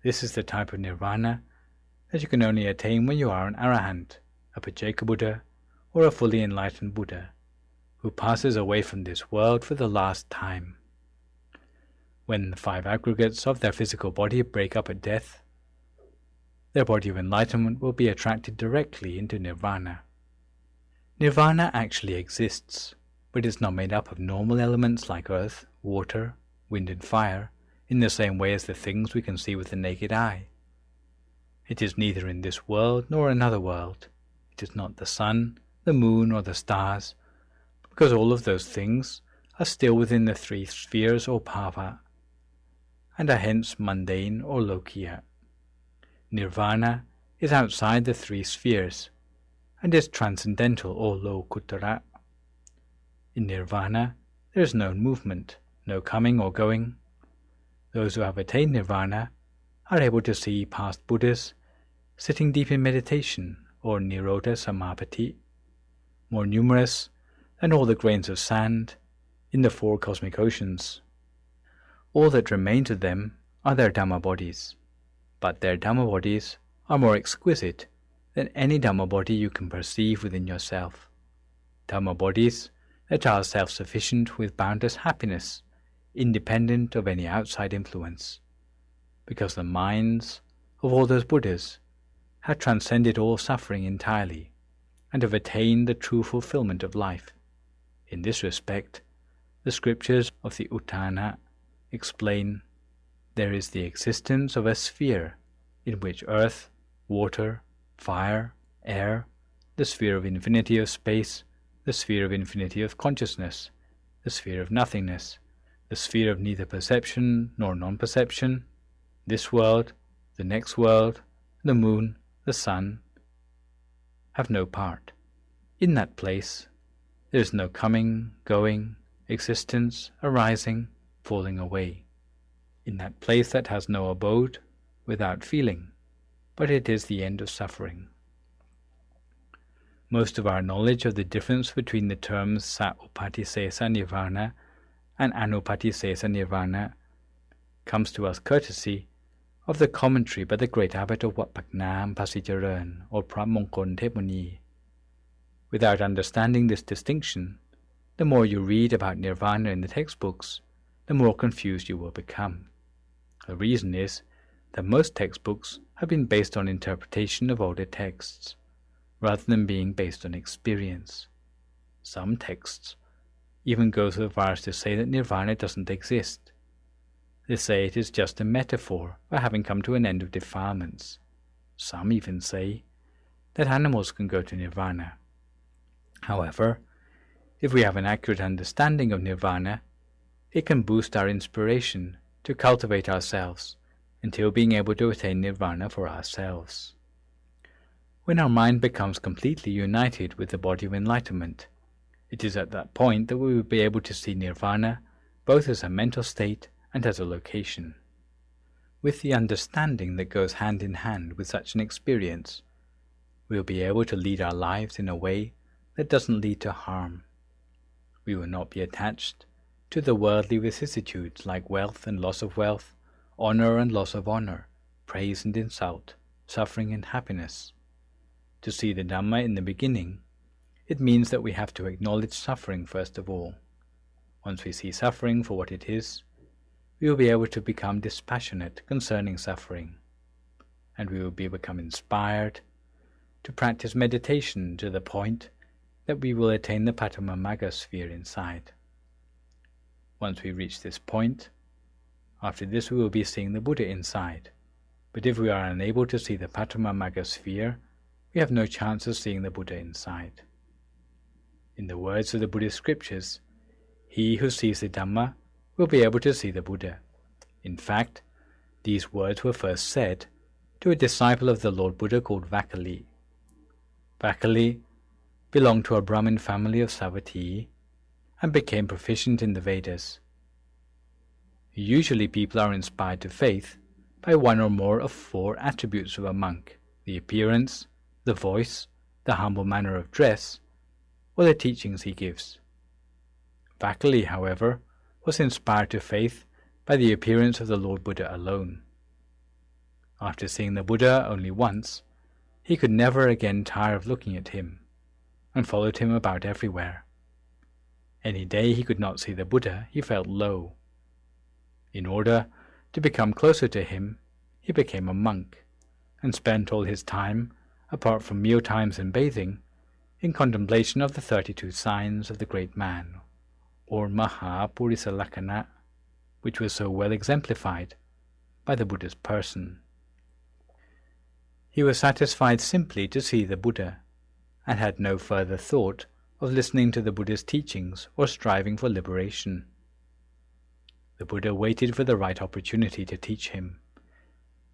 This is the type of nirvana that you can only attain when you are an Arahant, a Pacceka Buddha, or a fully enlightened Buddha, who passes away from this world for the last time. When the five aggregates of their physical body break up at death, their body of enlightenment will be attracted directly into nirvana. Nirvana actually exists, but is not made up of normal elements like earth, water, wind and fire, in the same way as the things we can see with the naked eye. It is neither in this world nor another world. It is not the sun, the moon, or the stars, because all of those things are still within the three spheres or bhava, and are hence mundane or lokiya. Nirvana is outside the three spheres, and is transcendental or lokuttara. In nirvana there is no movement, no coming or going. Those who have attained nirvana are able to see past Buddhas sitting deep in meditation, or nirodha samapati, more numerous than all the grains of sand in the four cosmic oceans. All that remain to them are their Dhamma bodies, but their Dhamma bodies are more exquisite than any Dhamma body you can perceive within yourself. Dhamma bodies that are self-sufficient with boundless happiness, independent of any outside influence, because the minds of all those Buddhas have transcended all suffering entirely, and have attained the true fulfillment of life. In this respect, the scriptures of the Uttana explain, there is the existence of a sphere in which earth, water, fire, air, the sphere of infinity of space, the sphere of infinity of consciousness, the sphere of nothingness, the sphere of neither perception nor non-perception, this world, the next world, the moon, the sun, have no part. In that place, there is no coming, going, existence, arising, falling away. In that place that has no abode, without feeling, but it is the end of suffering. Most of our knowledge of the difference between the terms sa-upatisesa nirvana and anupatisesa nirvana comes to us courtesy of the commentary by the great abbot of Wat Pak Nam Pasijaran, or Pramongkol Thepmuni. Without understanding this distinction, the more you read about nirvana in the textbooks, the more confused you will become. The reason is that most textbooks have been based on interpretation of older texts, rather than being based on experience. Some texts even go so far as to say that nirvana doesn't exist. They say it is just a metaphor for having come to an end of defilements. Some even say that animals can go to nirvana. However, if we have an accurate understanding of nirvana, it can boost our inspiration to cultivate ourselves until being able to attain nirvana for ourselves. When our mind becomes completely united with the body of enlightenment, it is at that point that we will be able to see nirvana both as a mental state and as a location. With the understanding that goes hand in hand with such an experience, we will be able to lead our lives in a way that doesn't lead to harm. We will not be attached to the worldly vicissitudes like wealth and loss of wealth, honor and loss of honor, praise and insult, suffering and happiness. To see the Dhamma in the beginning, it means that we have to acknowledge suffering first of all. Once we see suffering for what it is, we will be able to become dispassionate concerning suffering, and we will become inspired to practice meditation to the point that we will attain the Patamamagga sphere inside. Once we reach this point, after this we will be seeing the Buddha inside, but if we are unable to see the Patamamagga sphere, we have no chance of seeing the Buddha inside. In the words of the Buddhist scriptures, he who sees the Dhamma will be able to see the Buddha. In fact, these words were first said to a disciple of the Lord Buddha called Vakali. Vakali belonged to a Brahmin family of Savatthi and became proficient in the Vedas. Usually people are inspired to faith by one or more of four attributes of a monk: the appearance, the voice, the humble manner of dress, or the teachings he gives. Vakali, however, was inspired to faith by the appearance of the Lord Buddha alone. After seeing the Buddha only once, he could never again tire of looking at him, and followed him about everywhere. Any day he could not see the Buddha, he felt low. In order to become closer to him, he became a monk, and spent all his time, apart from meal times and bathing, in contemplation of the 32 signs of the great man, or Maha Purisa Lakkhana, which was so well exemplified by the Buddha's person. He was satisfied simply to see the Buddha, and had no further thought of listening to the Buddha's teachings or striving for liberation. The Buddha waited for the right opportunity to teach him,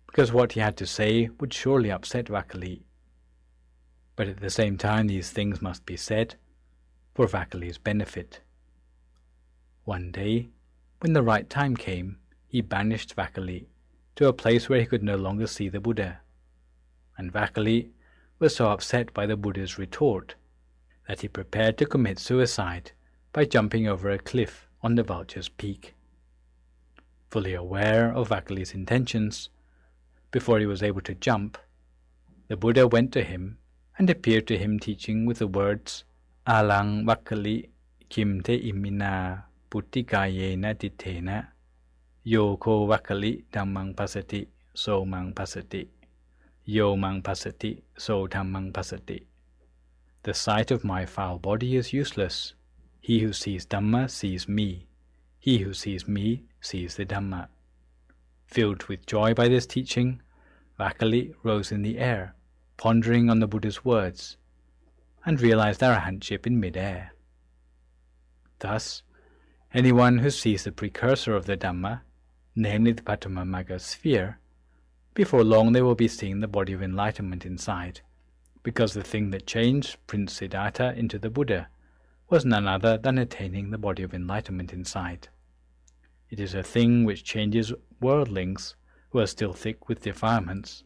because what he had to say would surely upset Vakali. But at the same time these things must be said for Vakali's benefit. One day, when the right time came, he banished Vakali to a place where he could no longer see the Buddha, and Vakali was so upset by the Buddha's retort that he prepared to commit suicide by jumping over a cliff on the Vulture's Peak. Fully aware of Vakali's intentions, before he was able to jump, the Buddha went to him and appeared to him teaching with the words, Alang Vakali Kim Te Imina Puttikayena Dittena Yoko Vakali Dhammang Pasati So Mang Pasati Yo Mang Pasati So Dhammang Pasati. The sight of my foul body is useless. He who sees Dhamma sees me. He who sees me sees the Dhamma. Filled with joy by this teaching, Vakali rose in the air, pondering on the Buddha's words, and realized arahantship in mid-air. Thus, anyone who sees the precursor of the Dhamma, namely the Patamamagga sphere, before long they will be seeing the body of enlightenment inside, because the thing that changed Prince Siddhartha into the Buddha was none other than attaining the body of enlightenment inside. It is a thing which changes worldlings who are still thick with defilements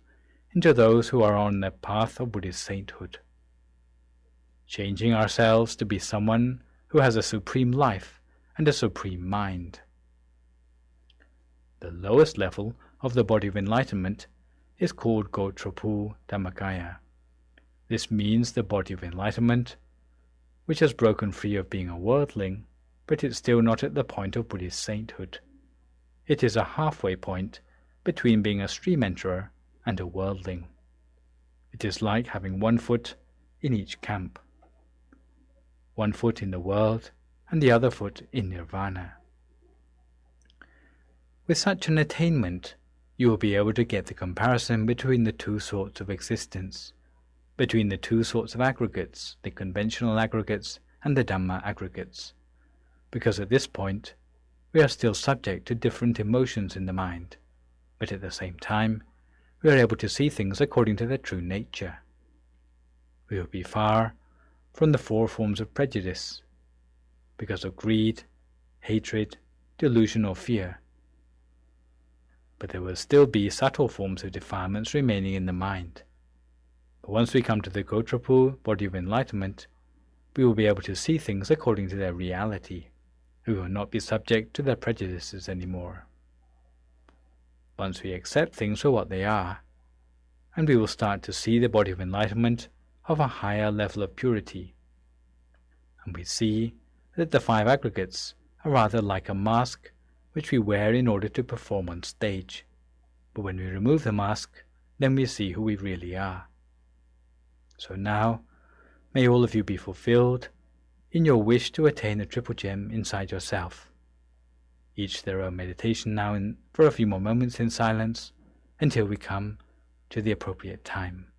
into those who are on the path of Buddhist sainthood, changing ourselves to be someone who has a supreme life and a supreme mind. The lowest level of the body of enlightenment is called Gotrapu Dhammakaya. This means the body of enlightenment, which has broken free of being a worldling, but it's still not at the point of Buddhist sainthood. It is a halfway point between being a stream enterer and a worldling. It is like having one foot in each camp, one foot in the world and the other foot in nirvana. With such an attainment, you will be able to get the comparison between the two sorts of existence, between the two sorts of aggregates, the conventional aggregates and the Dhamma aggregates, because at this point we are still subject to different emotions in the mind, but at the same time we are able to see things according to their true nature. We will be far from the four forms of prejudice, because of greed, hatred, delusion or fear, but there will still be subtle forms of defilements remaining in the mind. But once we come to the Gotrapu, body of enlightenment, we will be able to see things according to their reality. We will not be subject to their prejudices anymore. Once we accept things for what they are, and we will start to see the body of enlightenment of a higher level of purity, and we see that the five aggregates are rather like a mask which we wear in order to perform on stage. But when we remove the mask, then we see who we really are. So now, may all of you be fulfilled in your wish to attain the triple gem inside yourself. Each their own meditation now for a few more moments in silence until we come to the appropriate time.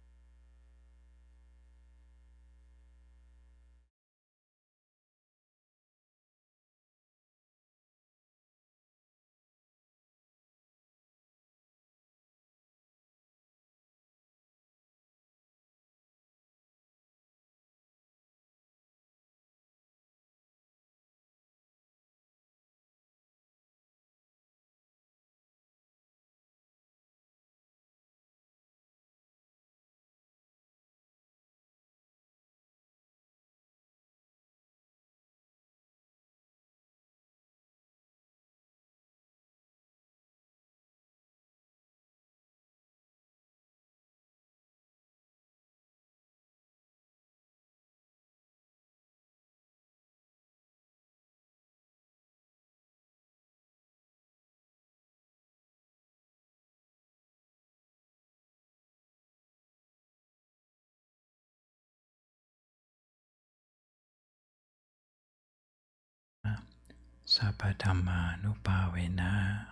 Sappa Dhammanupavena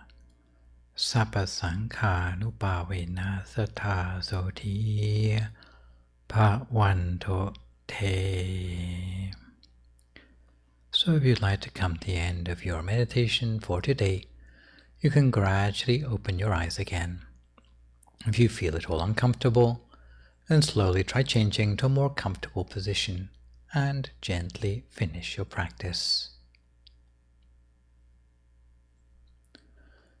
Sappa Sankhanupavena Sattha Soti Bhavanto Te. So if you'd like to come to the end of your meditation for today, you can gradually open your eyes again. If you feel at all uncomfortable, then slowly try changing to a more comfortable position and gently finish your practice.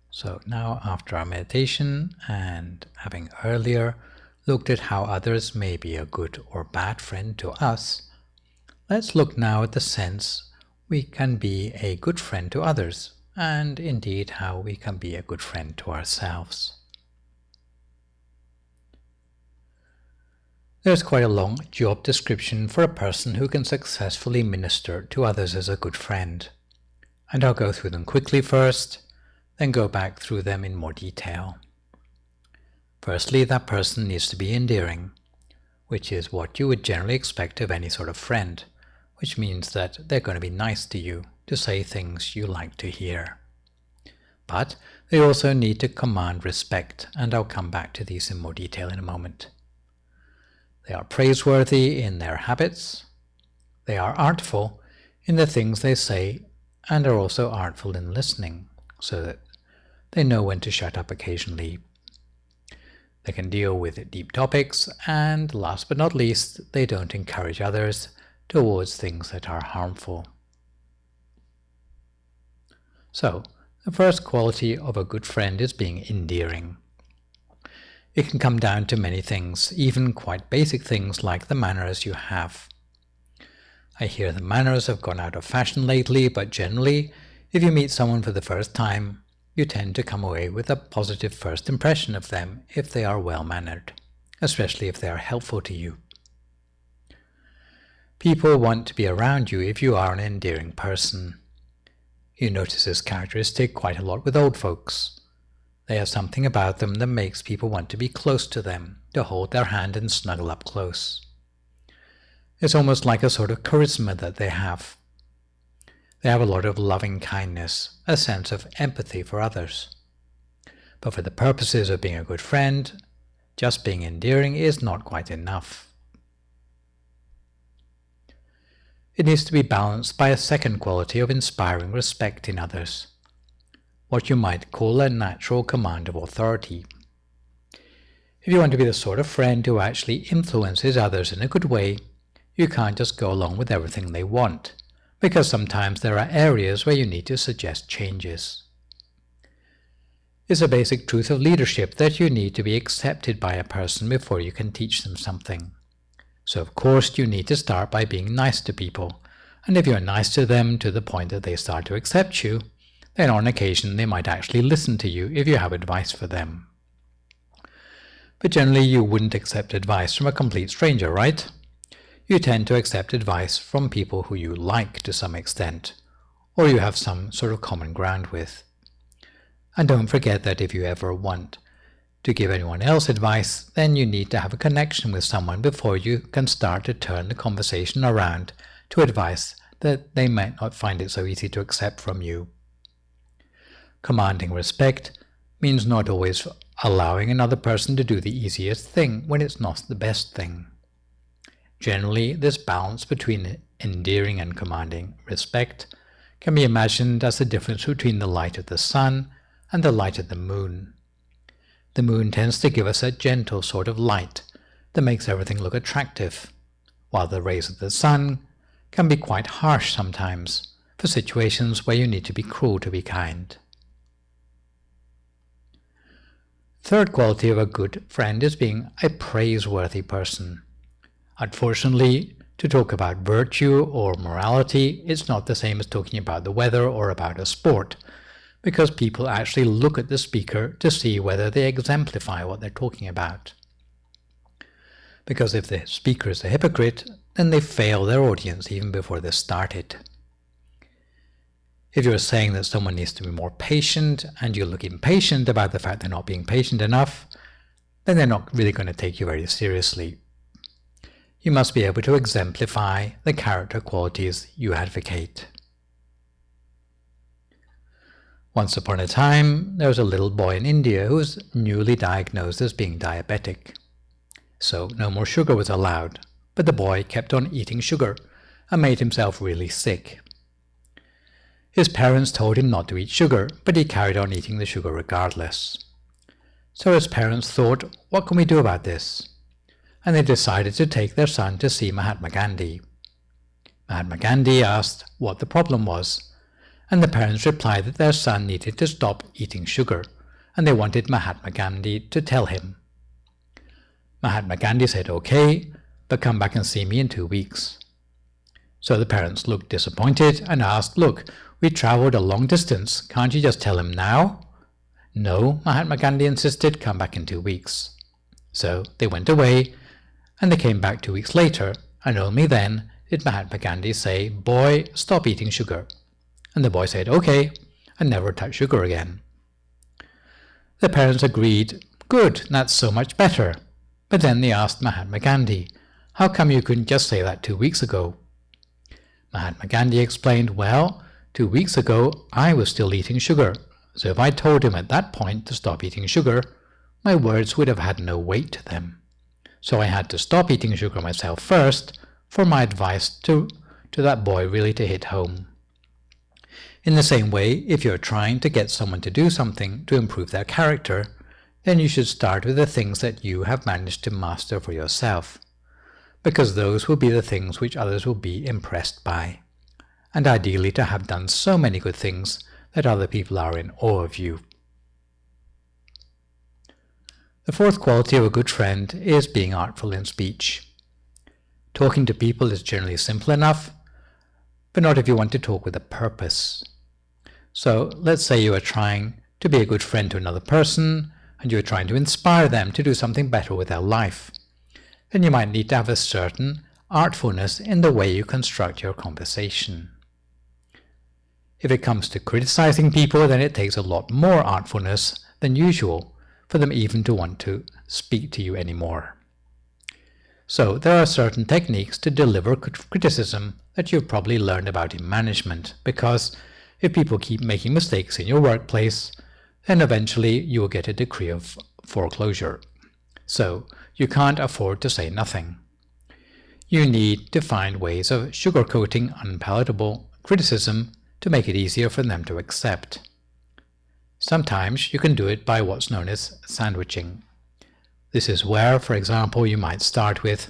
So now, after our meditation and having earlier looked at how others may be a good or bad friend to us, let's look now at the sense we can be a good friend to others, and indeed how we can be a good friend to ourselves. There's quite a long job description for a person who can successfully minister to others as a good friend, and I'll go through them quickly first, then go back through them in more detail. Firstly, that person needs to be endearing, which is what you would generally expect of any sort of friend, which means that they're going to be nice to you, to say things you like to hear. but they also need to command respect, and I'll come back to these in more detail in a moment. They are praiseworthy in their habits. They are artful in the things they say, and are also artful in listening, so that they know when to shut up occasionally. They can deal with deep topics, and last but not least, they don't encourage others towards things that are harmful. So, the first quality of a good friend is being endearing. It can come down to many things, even quite basic things like the manners you have. I hear the manners have gone out of fashion lately, but generally, if you meet someone for the first time, you tend to come away with a positive first impression of them if they are well-mannered, especially if they are helpful to you. People want to be around you if you are an endearing person. You notice this characteristic quite a lot with old folks. They have something about them that makes people want to be close to them, to hold their hand and snuggle up close. It's almost like a sort of charisma that they have. They have a lot of loving kindness, a sense of empathy for others. But for the purposes of being a good friend, just being endearing is not quite enough. It needs to be balanced by a second quality of inspiring respect in others, what you might call a natural command of authority. If you want to be the sort of friend who actually influences others in a good way, you can't just go along with everything they want, because sometimes there are areas where you need to suggest changes. It's a basic truth of leadership that you need to be accepted by a person before you can teach them something. So of course you need to start by being nice to people, and if you're nice to them to the point that they start to accept you, then on occasion they might actually listen to you if you have advice for them. But generally you wouldn't accept advice from a complete stranger, right? You tend to accept advice from people who you like to some extent, or you have some sort of common ground with. And don't forget that if you ever want to give anyone else advice, then you need to have a connection with someone before you can start to turn the conversation around to advice that they might not find it so easy to accept from you. Commanding respect means not always allowing another person to do the easiest thing when it's not the best thing. Generally, this balance between endearing and commanding respect can be imagined as the difference between the light of the sun and the light of the moon. The moon tends to give us a gentle sort of light that makes everything look attractive, while the rays of the sun can be quite harsh sometimes for situations where you need to be cruel to be kind. Third quality of a good friend is being a praiseworthy person. Unfortunately, to talk about virtue or morality, it's not the same as talking about the weather or about a sport, because people actually look at the speaker to see whether they exemplify what they're talking about. Because if the speaker is a hypocrite, then they fail their audience even before they started. If you're saying that someone needs to be more patient and you look impatient about the fact they're not being patient enough, then they're not really going to take you very seriously. You must be able to exemplify the character qualities you advocate. Once upon a time, there was a little boy in India who was newly diagnosed as being diabetic. So no more sugar was allowed, but the boy kept on eating sugar and made himself really sick. His parents told him not to eat sugar, but he carried on eating the sugar regardless. So his parents thought, what can we do about this? And they decided to take their son to see Mahatma Gandhi. Mahatma Gandhi asked what the problem was, and the parents replied that their son needed to stop eating sugar, and they wanted Mahatma Gandhi to tell him. Mahatma Gandhi said, okay, but come back and see me in 2 weeks. So the parents looked disappointed and asked, look, we traveled a long distance, can't you just tell him now? No, Mahatma Gandhi insisted, come back in 2 weeks. So they went away, and they came back 2 weeks later, and only then did Mahatma Gandhi say, boy, stop eating sugar. And the boy said, okay, and never touched sugar again. The parents agreed, good, that's so much better. But then they asked Mahatma Gandhi, how come you couldn't just say that 2 weeks ago? Mahatma Gandhi explained, well, 2 weeks ago I was still eating sugar, So if I told him at that point to stop eating sugar, my words would have had no weight to them. So I had to stop eating sugar myself first for my advice to that boy really to hit home. In the same way, if you're trying to get someone to do something to improve their character, then you should start with the things that you have managed to master for yourself, because those will be the things which others will be impressed by, and ideally to have done so many good things that other people are in awe of you. The fourth quality of a good friend is being artful in speech. Talking to people is generally simple enough, but not if you want to talk with a purpose. So let's say you are trying to be a good friend to another person, and you are trying to inspire them to do something better with their life. Then you might need to have a certain artfulness in the way you construct your conversation. If it comes to criticizing people, then it takes a lot more artfulness than usual for them even to want to speak to you anymore. So there are certain techniques to deliver criticism that you've probably learned about in management, because if people keep making mistakes in your workplace, then eventually you will get a decree of foreclosure. So you can't afford to say nothing. You need to find ways of sugarcoating unpalatable criticism to make it easier for them to accept. Sometimes you can do it by what's known as sandwiching. This is where, for example, you might start with,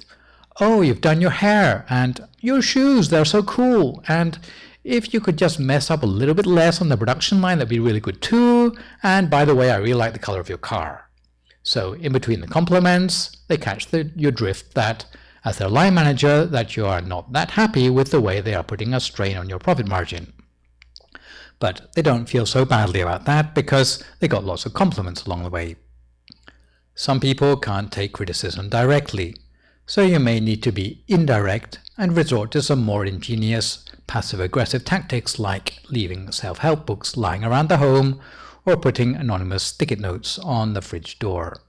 "Oh, you've done your hair, and your shoes, they're so cool, and if you could just mess up a little bit less on the production line, that'd be really good too, and by the way, I really like the color of your car." So in between the compliments, they catch your drift that, as their line manager, that you are not that happy with the way they are putting a strain on your profit margin. But they don't feel so badly about that because they got lots of compliments along the way. Some people can't take criticism directly, so you may need to be indirect and resort to some more ingenious passive-aggressive tactics like leaving self-help books lying around the home or putting anonymous sticky notes on the fridge door.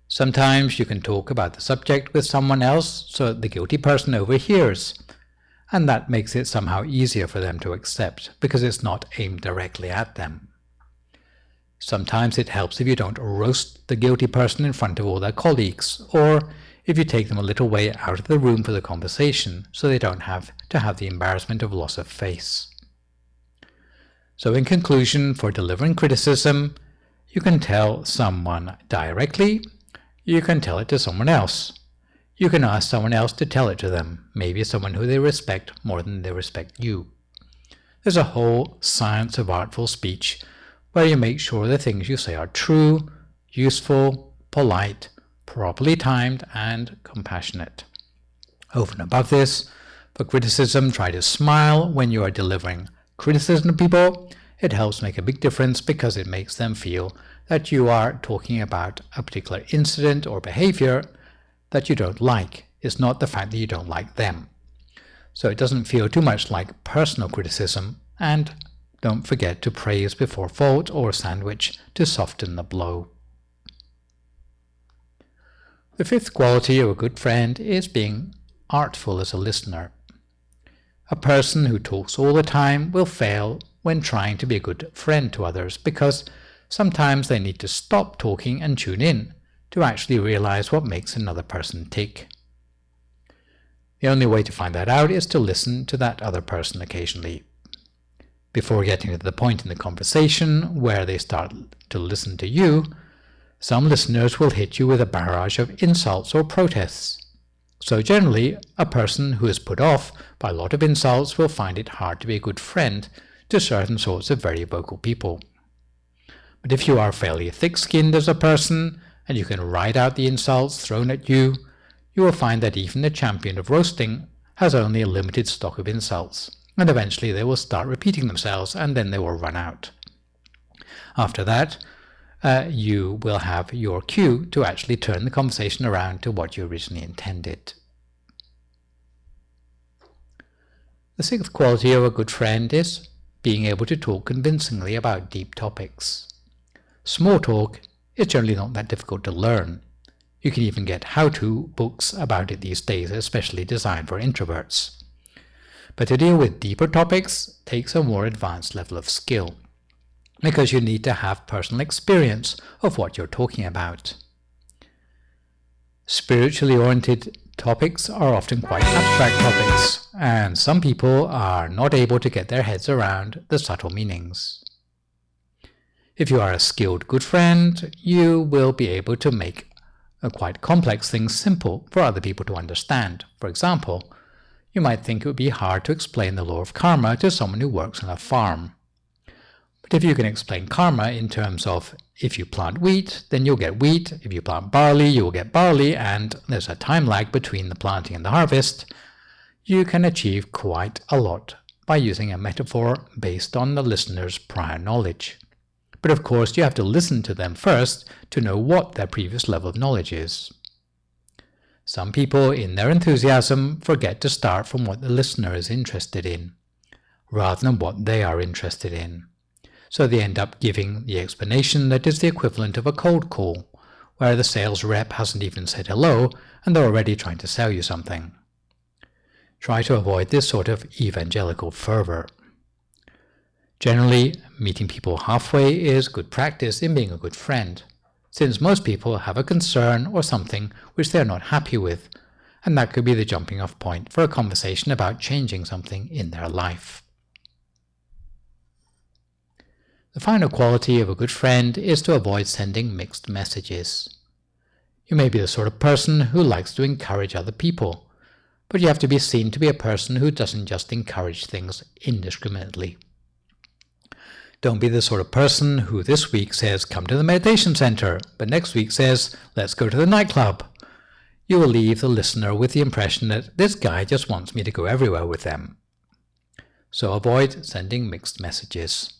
Sometimes you can talk about the subject with someone else so that the guilty person overhears, and that makes it somehow easier for them to accept because it's not aimed directly at them. Sometimes it helps if you don't roast the guilty person in front of all their colleagues, or if you take them a little way out of the room for the conversation so they don't have to have the embarrassment of loss of face. So in conclusion, for delivering criticism, you can tell someone directly, you can tell it to someone else. You can ask someone else to tell it to them, maybe someone who they respect more than they respect you. There's a whole science of artful speech where you make sure the things you say are true, useful, polite, properly timed, and compassionate. Over and above this, for criticism, try to smile when you are delivering criticism to people. It helps make a big difference because it makes them feel that you are talking about a particular incident or behavior that you don't like. It's not the fact that you don't like them. So it doesn't feel too much like personal criticism, and don't forget to praise before fault or sandwich to soften the blow. The fifth quality of a good friend is being artful as a listener. A person who talks all the time will fail when trying to be a good friend to others because sometimes they need to stop talking and tune in to actually realize what makes another person tick. The only way to find that out is to listen to that other person occasionally. Before getting to the point in the conversation where they start to listen to you, some listeners will hit you with a barrage of insults or protests. So generally, a person who is put off by a lot of insults will find it hard to be a good friend to certain sorts of very vocal people. But if you are fairly thick-skinned as a person, and you can ride out the insults thrown at you, you will find that even the champion of roasting has only a limited stock of insults, and eventually they will start repeating themselves, and then they will run out. After that, you will have your cue to actually turn the conversation around to what you originally intended. The sixth quality of a good friend is being able to talk convincingly about deep topics. Small talk is generally not that difficult to learn. You can even get how-to books about it these days, especially designed for introverts. But to deal with deeper topics takes a more advanced level of skill. because you need to have personal experience of what you're talking about. Spiritually oriented topics are often quite abstract topics, and some people are not able to get their heads around the subtle meanings. If you are a skilled good friend, you will be able to make quite complex things simple for other people to understand. For example, you might think it would be hard to explain the law of karma to someone who works on a farm. But if you can explain karma in terms of if you plant wheat, then you'll get wheat, if you plant barley, you will get barley, and there's a time lag between the planting and the harvest, you can achieve quite a lot by using a metaphor based on the listener's prior knowledge. But of course, you have to listen to them first to know what their previous level of knowledge is. Some people, in their enthusiasm, forget to start from what the listener is interested in, rather than what they are interested in. So they end up giving the explanation that is the equivalent of a cold call, where the sales rep hasn't even said hello and they're already trying to sell you something. Try to avoid this sort of evangelical fervor. Generally, meeting people halfway is good practice in being a good friend, since most people have a concern or something which they are not happy with, and that could be the jumping off point for a conversation about changing something in their life. The final quality of a good friend is to avoid sending mixed messages. You may be the sort of person who likes to encourage other people, but you have to be seen to be a person who doesn't just encourage things indiscriminately. Don't be the sort of person who this week says, come to the meditation center, but next week says, let's go to the nightclub. You will leave the listener with the impression that this guy just wants me to go everywhere with them. So avoid sending mixed messages.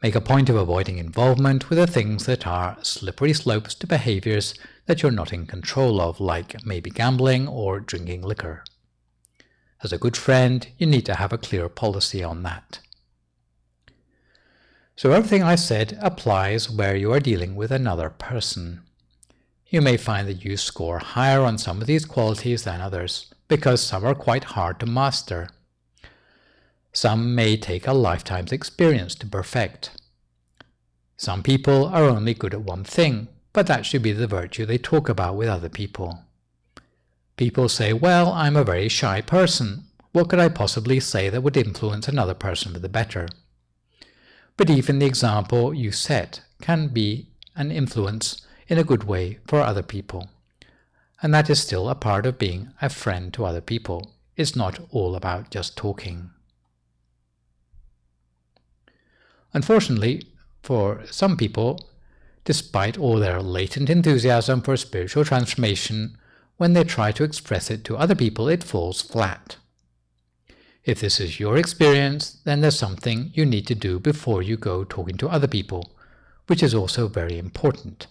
Make a point of avoiding involvement with the things that are slippery slopes to behaviors that you're not in control of, like maybe gambling or drinking liquor. As a good friend, you need to have a clear policy on that. So everything I said applies where you are dealing with another person. You may find that you score higher on some of these qualities than others, because some are quite hard to master. Some may take a lifetime's experience to perfect. Some people are only good at one thing, but that should be the virtue they talk about with other people. People say, well, I'm a very shy person. What could I possibly say that would influence another person for the better? But even the example you set can be an influence in a good way for other people. And that is still a part of being a friend to other people. It's not all about just talking. Unfortunately, for some people, despite all their latent enthusiasm for spiritual transformation, when they try to express it to other people, it falls flat. If this is your experience, then there's something you need to do before you go talking to other people, which is also very important,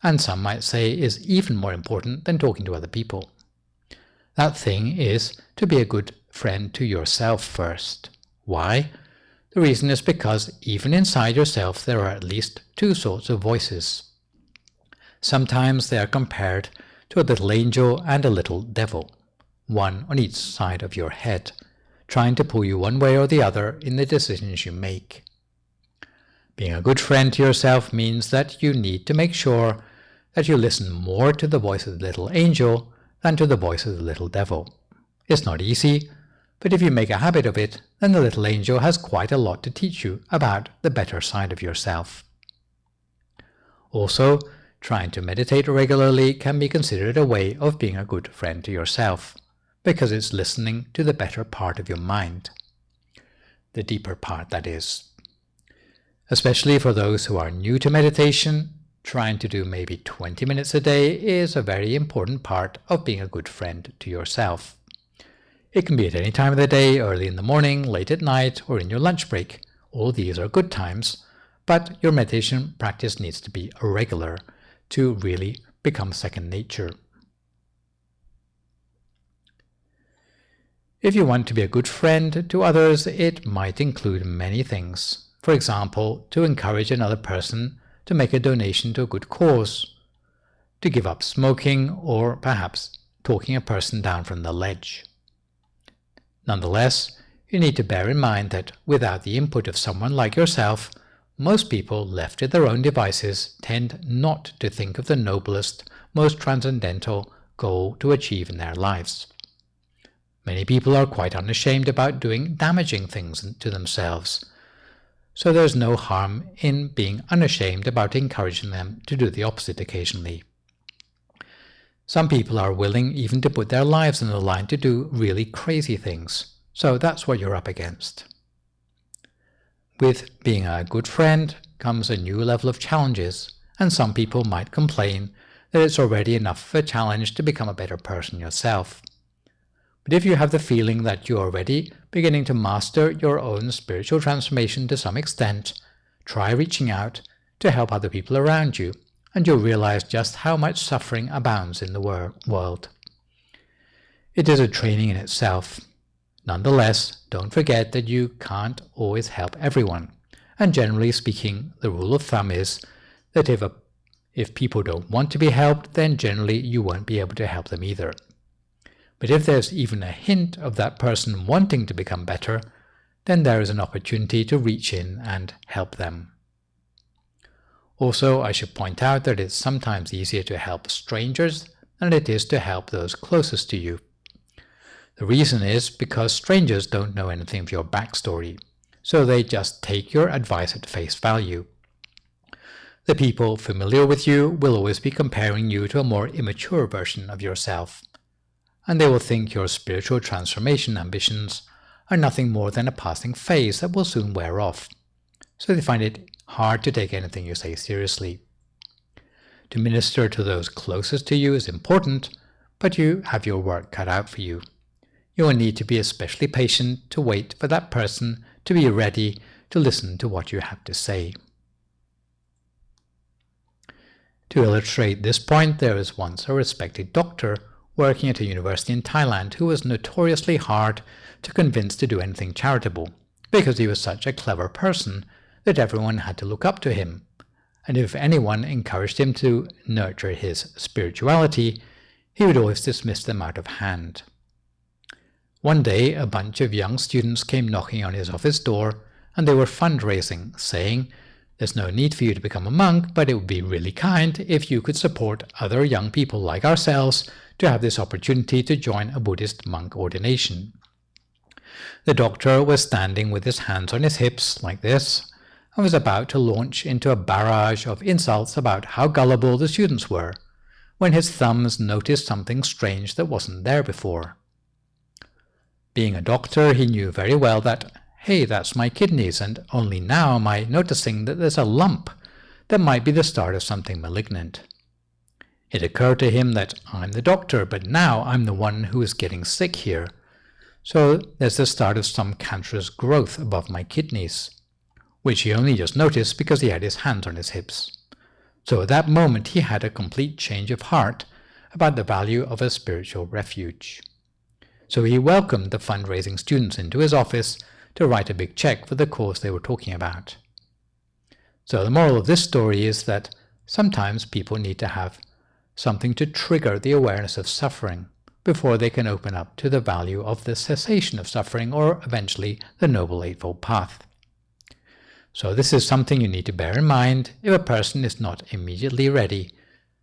and some might say is even more important than talking to other people. That thing is to be a good friend to yourself first. Why? The reason is because even inside yourself there are at least two sorts of voices. Sometimes they are compared to a little angel and a little devil, one on each side of your head, trying to pull you one way or the other in the decisions you make. Being a good friend to yourself means that you need to make sure that you listen more to the voice of the little angel than to the voice of the little devil. It's not easy, but if you make a habit of it, then the little angel has quite a lot to teach you about the better side of yourself. Also, trying to meditate regularly can be considered a way of being a good friend to yourself, because it's listening to the better part of your mind. The deeper part, that is. Especially for those who are new to meditation, trying to do maybe 20 minutes a day is a very important part of being a good friend to yourself. It can be at any time of the day, early in the morning, late at night, or in your lunch break. All these are good times, but your meditation practice needs to be regular to really become second nature. If you want to be a good friend to others, it might include many things. For example, to encourage another person to make a donation to a good cause, to give up smoking, or perhaps talking a person down from the ledge. Nonetheless, you need to bear in mind that without the input of someone like yourself, most people left to their own devices tend not to think of the noblest, most transcendental goal to achieve in their lives. Many people are quite unashamed about doing damaging things to themselves, so there's no harm in being unashamed about encouraging them to do the opposite occasionally. Some people are willing even to put their lives on the line to do really crazy things, so that's what you're up against. With being a good friend comes a new level of challenges, and some people might complain that it's already enough of a challenge to become a better person yourself. But if you have the feeling that you're already beginning to master your own spiritual transformation to some extent, try reaching out to help other people around you, and you'll realize just how much suffering abounds in the world. It is a training in itself. Nonetheless, don't forget that you can't always help everyone, and generally speaking, the rule of thumb is that if people don't want to be helped, then generally you won't be able to help them either. But if there's even a hint of that person wanting to become better, then there is an opportunity to reach in and help them. Also, I should point out that it's sometimes easier to help strangers than it is to help those closest to you. The reason is because strangers don't know anything of your backstory, so they just take your advice at face value. The people familiar with you will always be comparing you to a more immature version of yourself, and they will think your spiritual transformation ambitions are nothing more than a passing phase that will soon wear off, so they find it hard to take anything you say seriously. To minister to those closest to you is important, but you have your work cut out for you. You will need to be especially patient to wait for that person to be ready to listen to what you have to say. To illustrate this point, there was once a respected doctor working at a university in Thailand who was notoriously hard to convince to do anything charitable, because he was such a clever person that everyone had to look up to him, and if anyone encouraged him to nurture his spirituality, he would always dismiss them out of hand. One day, a bunch of young students came knocking on his office door, and they were fundraising, saying, "There's no need for you to become a monk, but it would be really kind if you could support other young people like ourselves to have this opportunity to join a Buddhist monk ordination." The doctor was standing with his hands on his hips like this, and was about to launch into a barrage of insults about how gullible the students were, when his thumbs noticed something strange that wasn't there before. Being a doctor, he knew very well that, hey, that's my kidneys, and only now am I noticing that there's a lump that might be the start of something malignant. It occurred to him that I'm the doctor, but now I'm the one who is getting sick here. So there's the start of some cancerous growth above my kidneys, which he only just noticed because he had his hands on his hips. So at that moment he had a complete change of heart about the value of a spiritual refuge. So he welcomed the fundraising students into his office to write a big check for the cause they were talking about. So the moral of this story is that sometimes people need to have something to trigger the awareness of suffering before they can open up to the value of the cessation of suffering, or eventually the Noble Eightfold Path. So this is something you need to bear in mind if a person is not immediately ready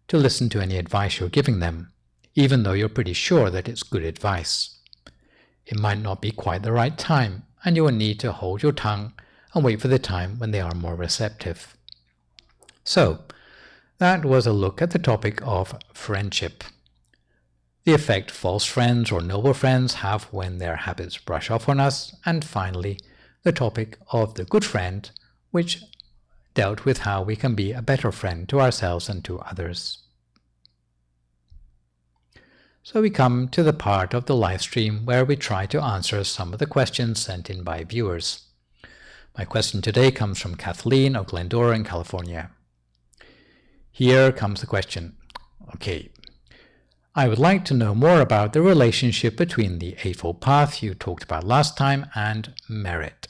to listen to any advice you're giving them, even though you're pretty sure that it's good advice. It might not be quite the right time, and you will need to hold your tongue and wait for the time when they are more receptive. So, that was a look at the topic of friendship, the effect false friends or noble friends have when their habits brush off on us, and finally, the topic of the good friend, which dealt with how we can be a better friend to ourselves and to others. So we come to the part of the live stream where we try to answer some of the questions sent in by viewers. My question today comes from Kathleen of Glendora in California. Here comes the question. Okay, I would like to know more about the relationship between the Eightfold Path you talked about last time and merit.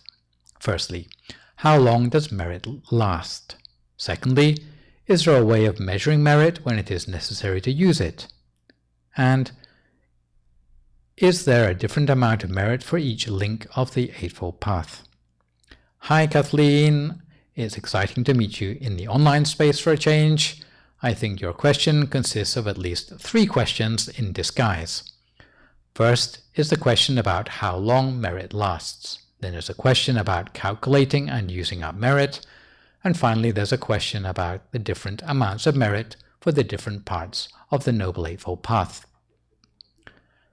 Firstly, how long does merit last? Secondly, is there a way of measuring merit when it is necessary to use it? And is there a different amount of merit for each link of the Eightfold Path? Hi Kathleen, It's exciting to meet you in the online space for a change. I think your question consists of at least 3 questions in disguise. First is the question about how long merit lasts. Then there's a question about calculating and using up merit. And finally, there's a question about the different amounts of merit for the different parts of the Noble Eightfold Path.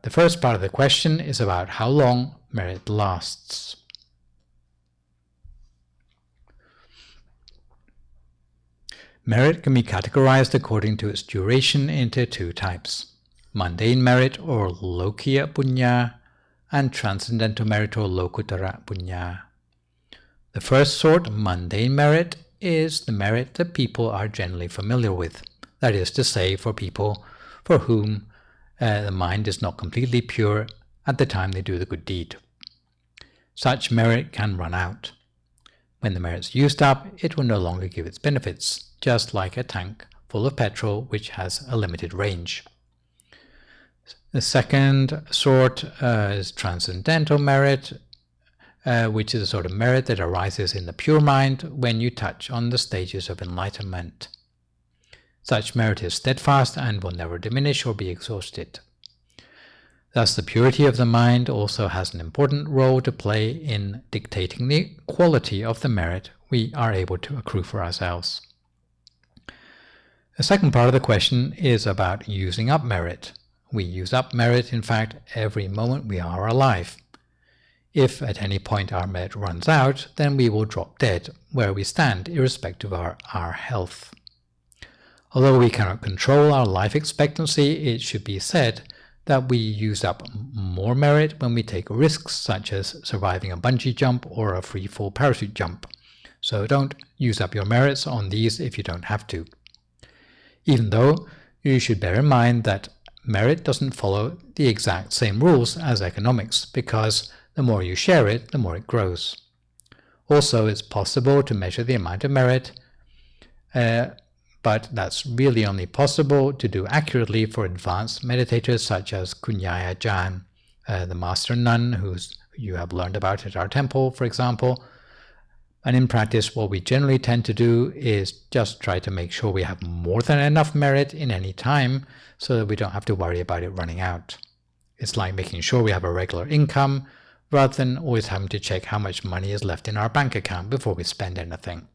The first part of the question is about how long merit lasts. Merit can be categorized according to its duration into 2 types: mundane merit or lokiya punya, and transcendental merit or lokutara punya. The first sort, mundane merit, is the merit that people are generally familiar with. That is to say, for people for whom the mind is not completely pure at the time they do the good deed. Such merit can run out. When the merit's used up, it will no longer give its benefits, just like a tank full of petrol which has a limited range. The second sort is transcendental merit, which is a sort of merit that arises in the pure mind when you touch on the stages of enlightenment. Such merit is steadfast and will never diminish or be exhausted. Thus, the purity of the mind also has an important role to play in dictating the quality of the merit we are able to accrue for ourselves. The second part of the question is about using up merit. We use up merit, in fact, every moment we are alive. If at any point our merit runs out, then we will drop dead where we stand, irrespective of our health. Although we cannot control our life expectancy, it should be said that we use up more merit when we take risks such as surviving a bungee jump or a free fall parachute jump. So don't use up your merits on these if you don't have to. Even though you should bear in mind that merit doesn't follow the exact same rules as economics, because the more you share it, the more it grows. Also, it's possible to measure the amount of merit, but that's really only possible to do accurately for advanced meditators such as Kunyaya Jan, the master nun who you have learned about at our temple, for example. And in practice, what we generally tend to do is just try to make sure we have more than enough merit in any time so that we don't have to worry about it running out. It's like making sure we have a regular income rather than always having to check how much money is left in our bank account before we spend anything.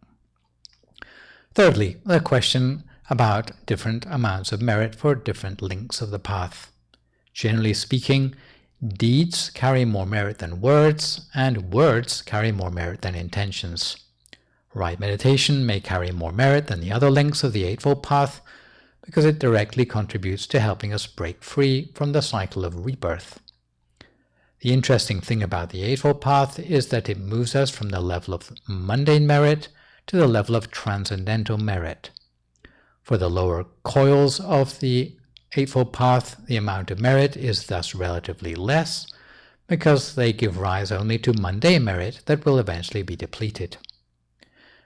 Thirdly, the question about different amounts of merit for different links of the path. Generally speaking, deeds carry more merit than words, and words carry more merit than intentions. Right meditation may carry more merit than the other links of the Eightfold Path because it directly contributes to helping us break free from the cycle of rebirth. The interesting thing about the Eightfold Path is that it moves us from the level of mundane merit to the level of transcendental merit. For the lower coils of the Eightfold Path, the amount of merit is thus relatively less, because they give rise only to mundane merit that will eventually be depleted.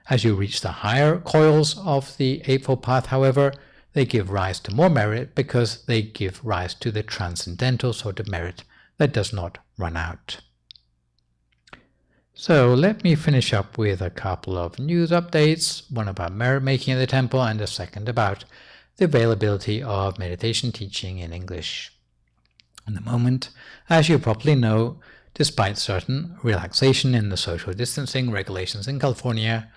As you reach the higher coils of the Eightfold Path, however, they give rise to more merit because they give rise to the transcendental sort of merit that does not run out. So let me finish up with a couple of news updates, one about merit making at the temple and a second about the availability of meditation teaching in English. In the moment, as you probably know, despite certain relaxation in the social distancing regulations in California,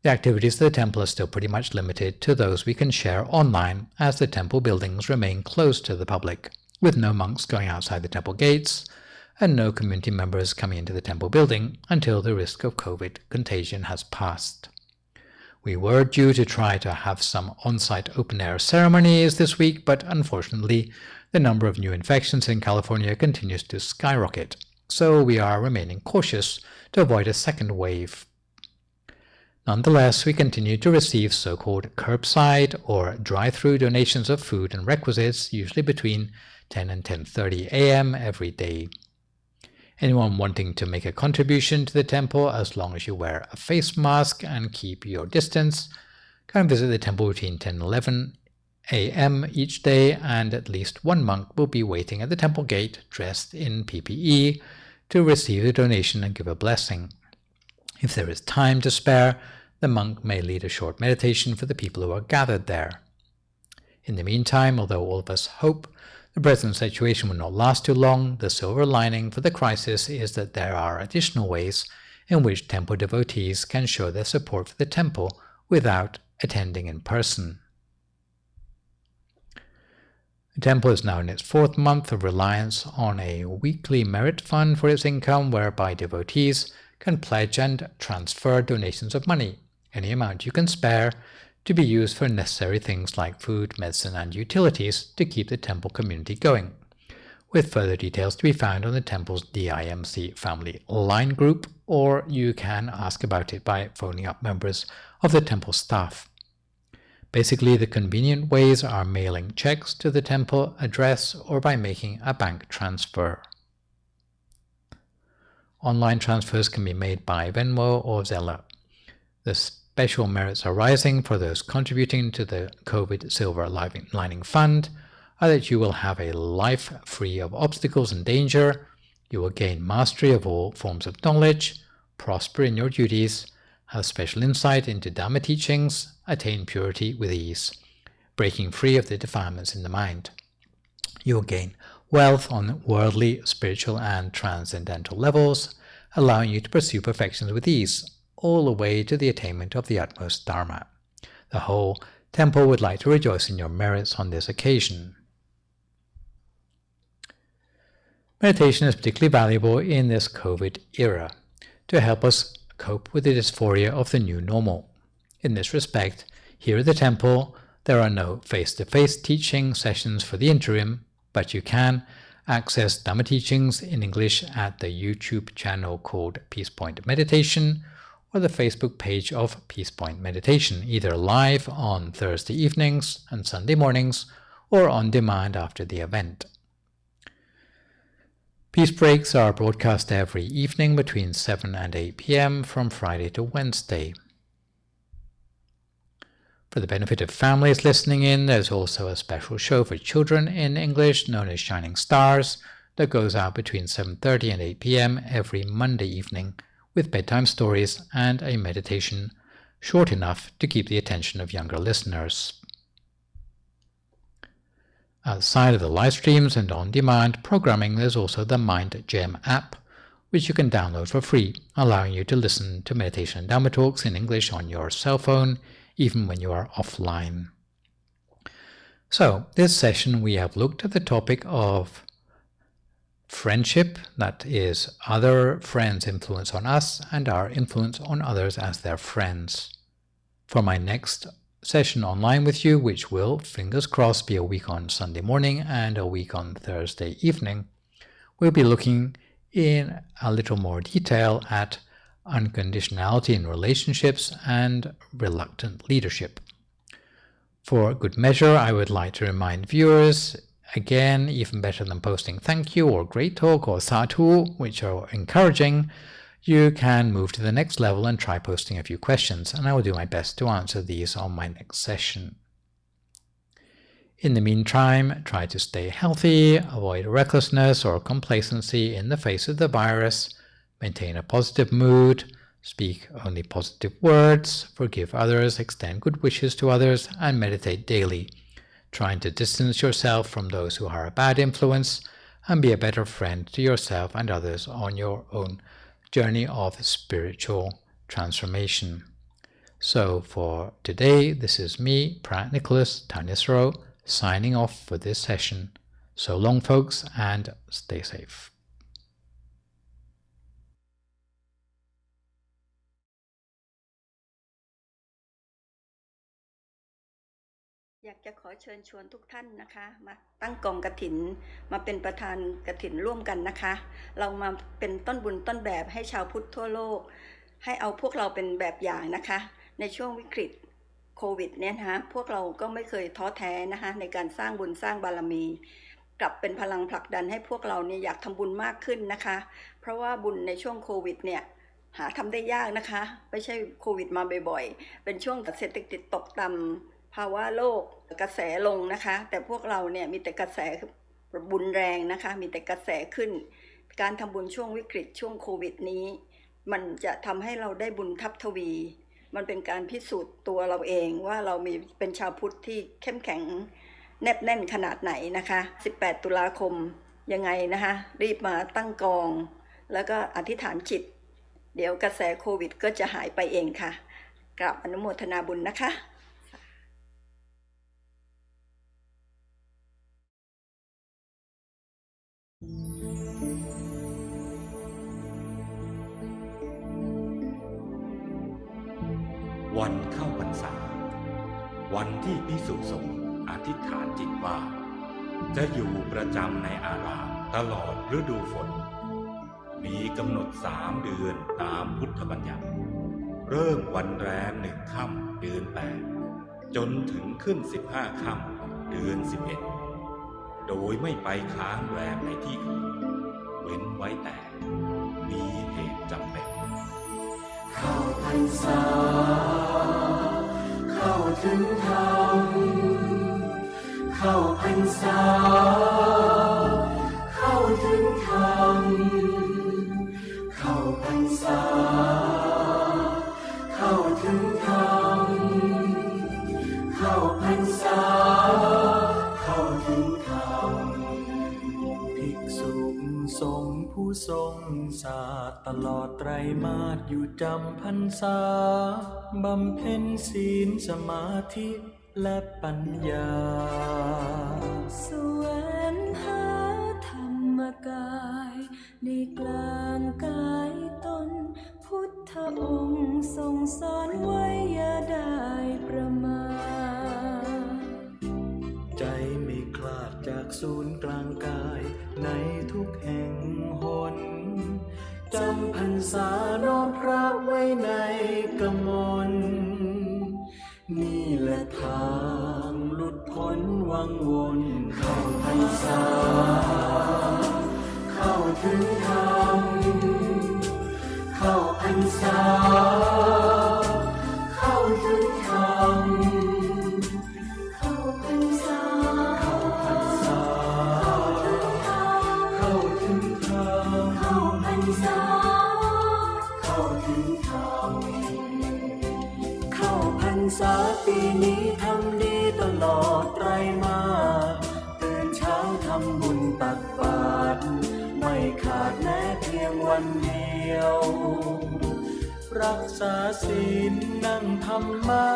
the activities of the temple are still pretty much limited to those we can share online, as the temple buildings remain closed to the public, with no monks going outside the temple gates and no community members coming into the temple building until the risk of COVID contagion has passed. We were due to try to have some on-site open-air ceremonies this week, but unfortunately, the number of new infections in California continues to skyrocket, so we are remaining cautious to avoid a second wave. Nonetheless, we continue to receive so-called curbside or drive-through donations of food and requisites, usually between 10 and 10:30 a.m. every day. Anyone wanting to make a contribution to the temple, as long as you wear a face mask and keep your distance, can visit the temple between 10 and 11 a.m. each day, and at least one monk will be waiting at the temple gate dressed in PPE to receive the donation and give a blessing. If there is time to spare, the monk may lead a short meditation for the people who are gathered there. In the meantime, although all of us hope the present situation will not last too long, the silver lining for the crisis is that there are additional ways in which temple devotees can show their support for the temple without attending in person. The temple is now in its 4th month of reliance on a weekly merit fund for its income, whereby devotees can pledge and transfer donations of money, any amount you can spare, to be used for necessary things like food, medicine, and utilities to keep the temple community going, with further details to be found on the temple's DIMC family line group, or you can ask about it by phoning up members of the temple staff. Basically, the convenient ways are mailing checks to the temple address or by making a bank transfer. Online transfers can be made by Venmo or Zelle. The special merits arising for those contributing to the COVID Silver Lining Fund are that you will have a life free of obstacles and danger, you will gain mastery of all forms of knowledge, prosper in your duties, have special insight into Dhamma teachings, attain purity with ease, breaking free of the defilements in the mind. You will gain wealth on worldly, spiritual, and transcendental levels, allowing you to pursue perfections with ease, all the way to the attainment of the utmost Dharma. The whole temple would like to rejoice in your merits on this occasion. Meditation is particularly valuable in this COVID era to help us cope with the dysphoria of the new normal. In this respect, here at the temple, there are no face-to-face teaching sessions for the interim, but you can access Dhamma teachings in English at the YouTube channel called Peace Point Meditation or the Facebook page of Peace Point Meditation, either live on Thursday evenings and Sunday mornings or on demand after the event. Peace breaks are broadcast every evening between 7 and 8 p.m. from Friday to Wednesday. For the benefit of families listening in, there's also a special show for children in English known as Shining Stars that goes out between 7:30 and 8 p.m. every Monday evening with bedtime stories and a meditation short enough to keep the attention of younger listeners. Outside of the live streams and on-demand programming, there's also the Mind Gem app, which you can download for free, allowing you to listen to meditation and Dhamma talks in English on your cell phone, even when you are offline. So, this session we have looked at the topic of friendship, that is, other friends' influence on us and our influence on others as their friends. For my next session online with you, which will, fingers crossed, be a week on Sunday morning and a week on Thursday evening, we'll be looking in a little more detail at unconditionality in relationships and reluctant leadership. For good measure, I would like to remind viewers, again, even better than posting thank you or great talk or sadhu, which are encouraging, you can move to the next level and try posting a few questions, and I will do my best to answer these on my next session. In the meantime, try to stay healthy, avoid recklessness or complacency in the face of the virus, maintain a positive mood, speak only positive words, forgive others, extend good wishes to others, and meditate daily, trying to distance yourself from those who are a bad influence and be a better friend to yourself and others on your own journey of spiritual transformation. So for today, this is me, Prat Nicholas Tanisro, signing off for this session. So long, folks, and stay safe. อยากจะขอเชิญชวนทุกท่านนะคะมาตั้งกองกฐินมาเป็นประธานกฐินร่วมกันนะคะเรามาเป็นต้นบุญต้นแบบให้ชาวพุทธทั่วโลกให้เอาพวกเราเป็นแบบอย่างนะคะในช่วงวิกฤตโควิดเนี่ยนะคะพวกเราก็ไม่เคยท้อแท้นะคะในการสร้างบุญสร้างบารมีกลับเป็นพลังผลักดันให้พวกเราเนี่ยอยากทำบุญมากขึ้นนะคะเพราะว่าบุญในช่วงโควิดเนี่ยหาทำได้ยากนะคะไม่ใช่โควิดมาบ่อยๆเป็นช่วงเศรษฐกิจตกต่ำภาวะโลกกระแสลงนะคะแต่พวกเราเนี่ยมีแต่กระแสบุญแรงนะคะมีแต่กระแสขึ้นการทำบุญช่วงวิกฤตช่วงโควิดนี้มันจะทำให้เราได้บุญทับทวี มันเป็นการพิสูจน์ตัวเราเองว่าเรามีเป็นชาวพุทธที่เข้มแข็งแนบแน่นขนาดไหนนะคะ18ตุลาคมยังไงนะคะรีบมาตั้งกองแล้วก็อธิษฐานจิตเดี๋ยวกระแสโควิดก็จะหายไปเองค่ะกราบอนุโมทนาบุญนะคะวันเข้าพรรษาวันที่ภิกษุสงฆ์อธิษฐานจิตว่าจะอยู่ประจำในอารามตลอดฤดูฝนมีกำหนด3 เดือนตามพุทธบัญญัติเริ่มวันแรม1 ค่ำเดือน8จนถึงขึ้น15 ค่ำเดือน11โดยไม่ไปค้างแรมในที่อื่นเว้นไว้แต่มีเหตุจำเป็นเข้าพรรษาเข้าถึงธรรมเข้าพรรษาเข้าถึงธรรมเข้าพรรษาเข้าถึงธรรมเข้าพรรษาเข้าถึงธรรมภิกษุสงฆ์ผู้ทรงศาสตร์ตลอดไตรมาสอยู่จำพรรษาบำเพ็ญศีลสมาธิและปัญญาแสวงหาธรรมกายในกลางกายตนพุทธองค์ทรงสอนไว้อย่าได้ประมาทใจไม่คลาดจากศูนย์กลางกายในทุกแห่งหนจำพรรษาน้อมพระไว้ในกมลนี่แหละทางหลุดพ้นวังวนเข้าพรรษาเข้าถึงธรรมเข้าพรรษาเข้าถึงธรรมเข้าพรรษาเข้าพรรษาเข้าถึงธรรมเข้าพรรษาเข้าถึงธรรมเข้าพรรษาปีนี้ทำดีตลอดไตรมาสตื่นเช้าทำบุญตักบาตรไม่ขาดแม้เพียงวันเดียวรักษาศีลนั่งธรรมะ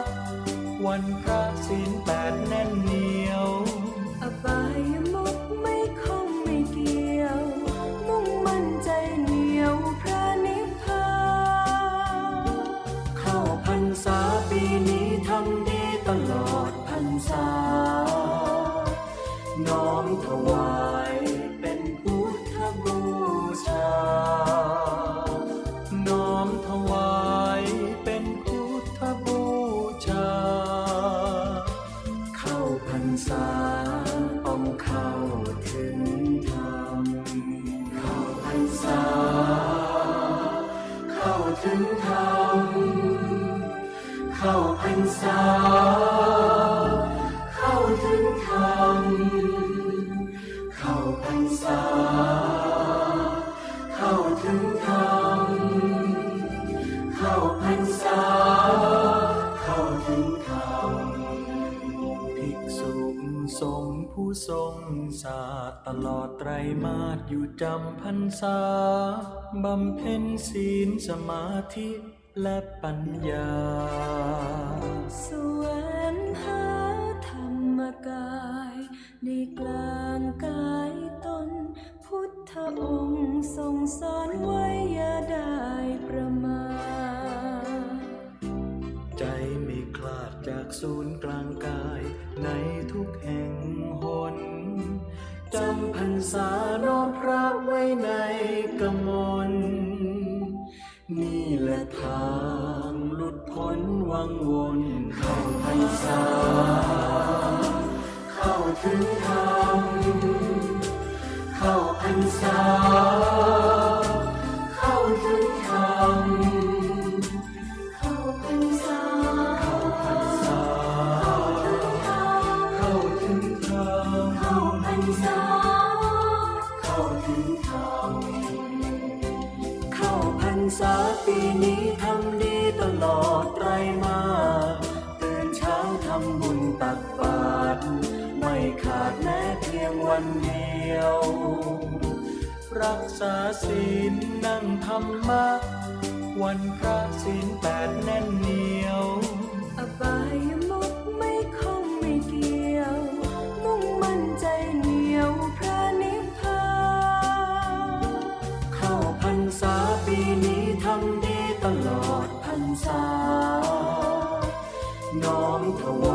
วันพระศีล8แน่นเหนียวอบายมุขไม่คงไม่เกี่ยวมุ่งมั่นใจเหนียวพระนิพพานเข้าพรรษาปีนี้ทำดีตลอดพรรษาน้อมถวายเป็นพุทธบูชาน้อมถวายเป็นพุทธบูชาเข้าพรรษาต้องเข้าถึงธรรมเข้าพรรษาเข้าถึงธรรมเข้าพรรษาเข้าถึงธรรมเข้าพรรษาเข้าถึงธรรมเข้าพรรษาเข้าถึงธรรมภิกษุสงฆ์ผู้ทรงศาสตร์ตลอดไตรมาสอยู่จำพรรษาบำเพ็ญศีลสมาธิและปัญญาแสวงหาธรรมกายในกลางกายตนพุทธองค์ทรงสอนไว้อย่าได้ประมาทใจไม่คลาดจากศูนย์กลางกายในทุกแห่งหนจำพรรษาน้อมพระไว้ในกมลนี่แหละทางหลุดพ้นวังวนเข้าพรรษาเข้าถึงธรรมเข้าพรรษาเข้าถึงธรรมเข้าพรรษาเข้าพรรษาเข้าถึงธรรมเข้าพรรษาเข้าถึงธรรมเข้าพรรษาปีนี้ทำดีตลอดไตร ำบุญตักบาตรไม่ขาดแม้เพียงวันเดียวรักษาศีลนั่งธรรมะวันพระศีล8แน่นเหนียวอบายมุขไม่คงไม่เกี่ยวมุ่งมั่นใจเหนียวพระนิพพานเข้าพรรษาปีนี้ทำดีตลอดพรรษาน้อมถว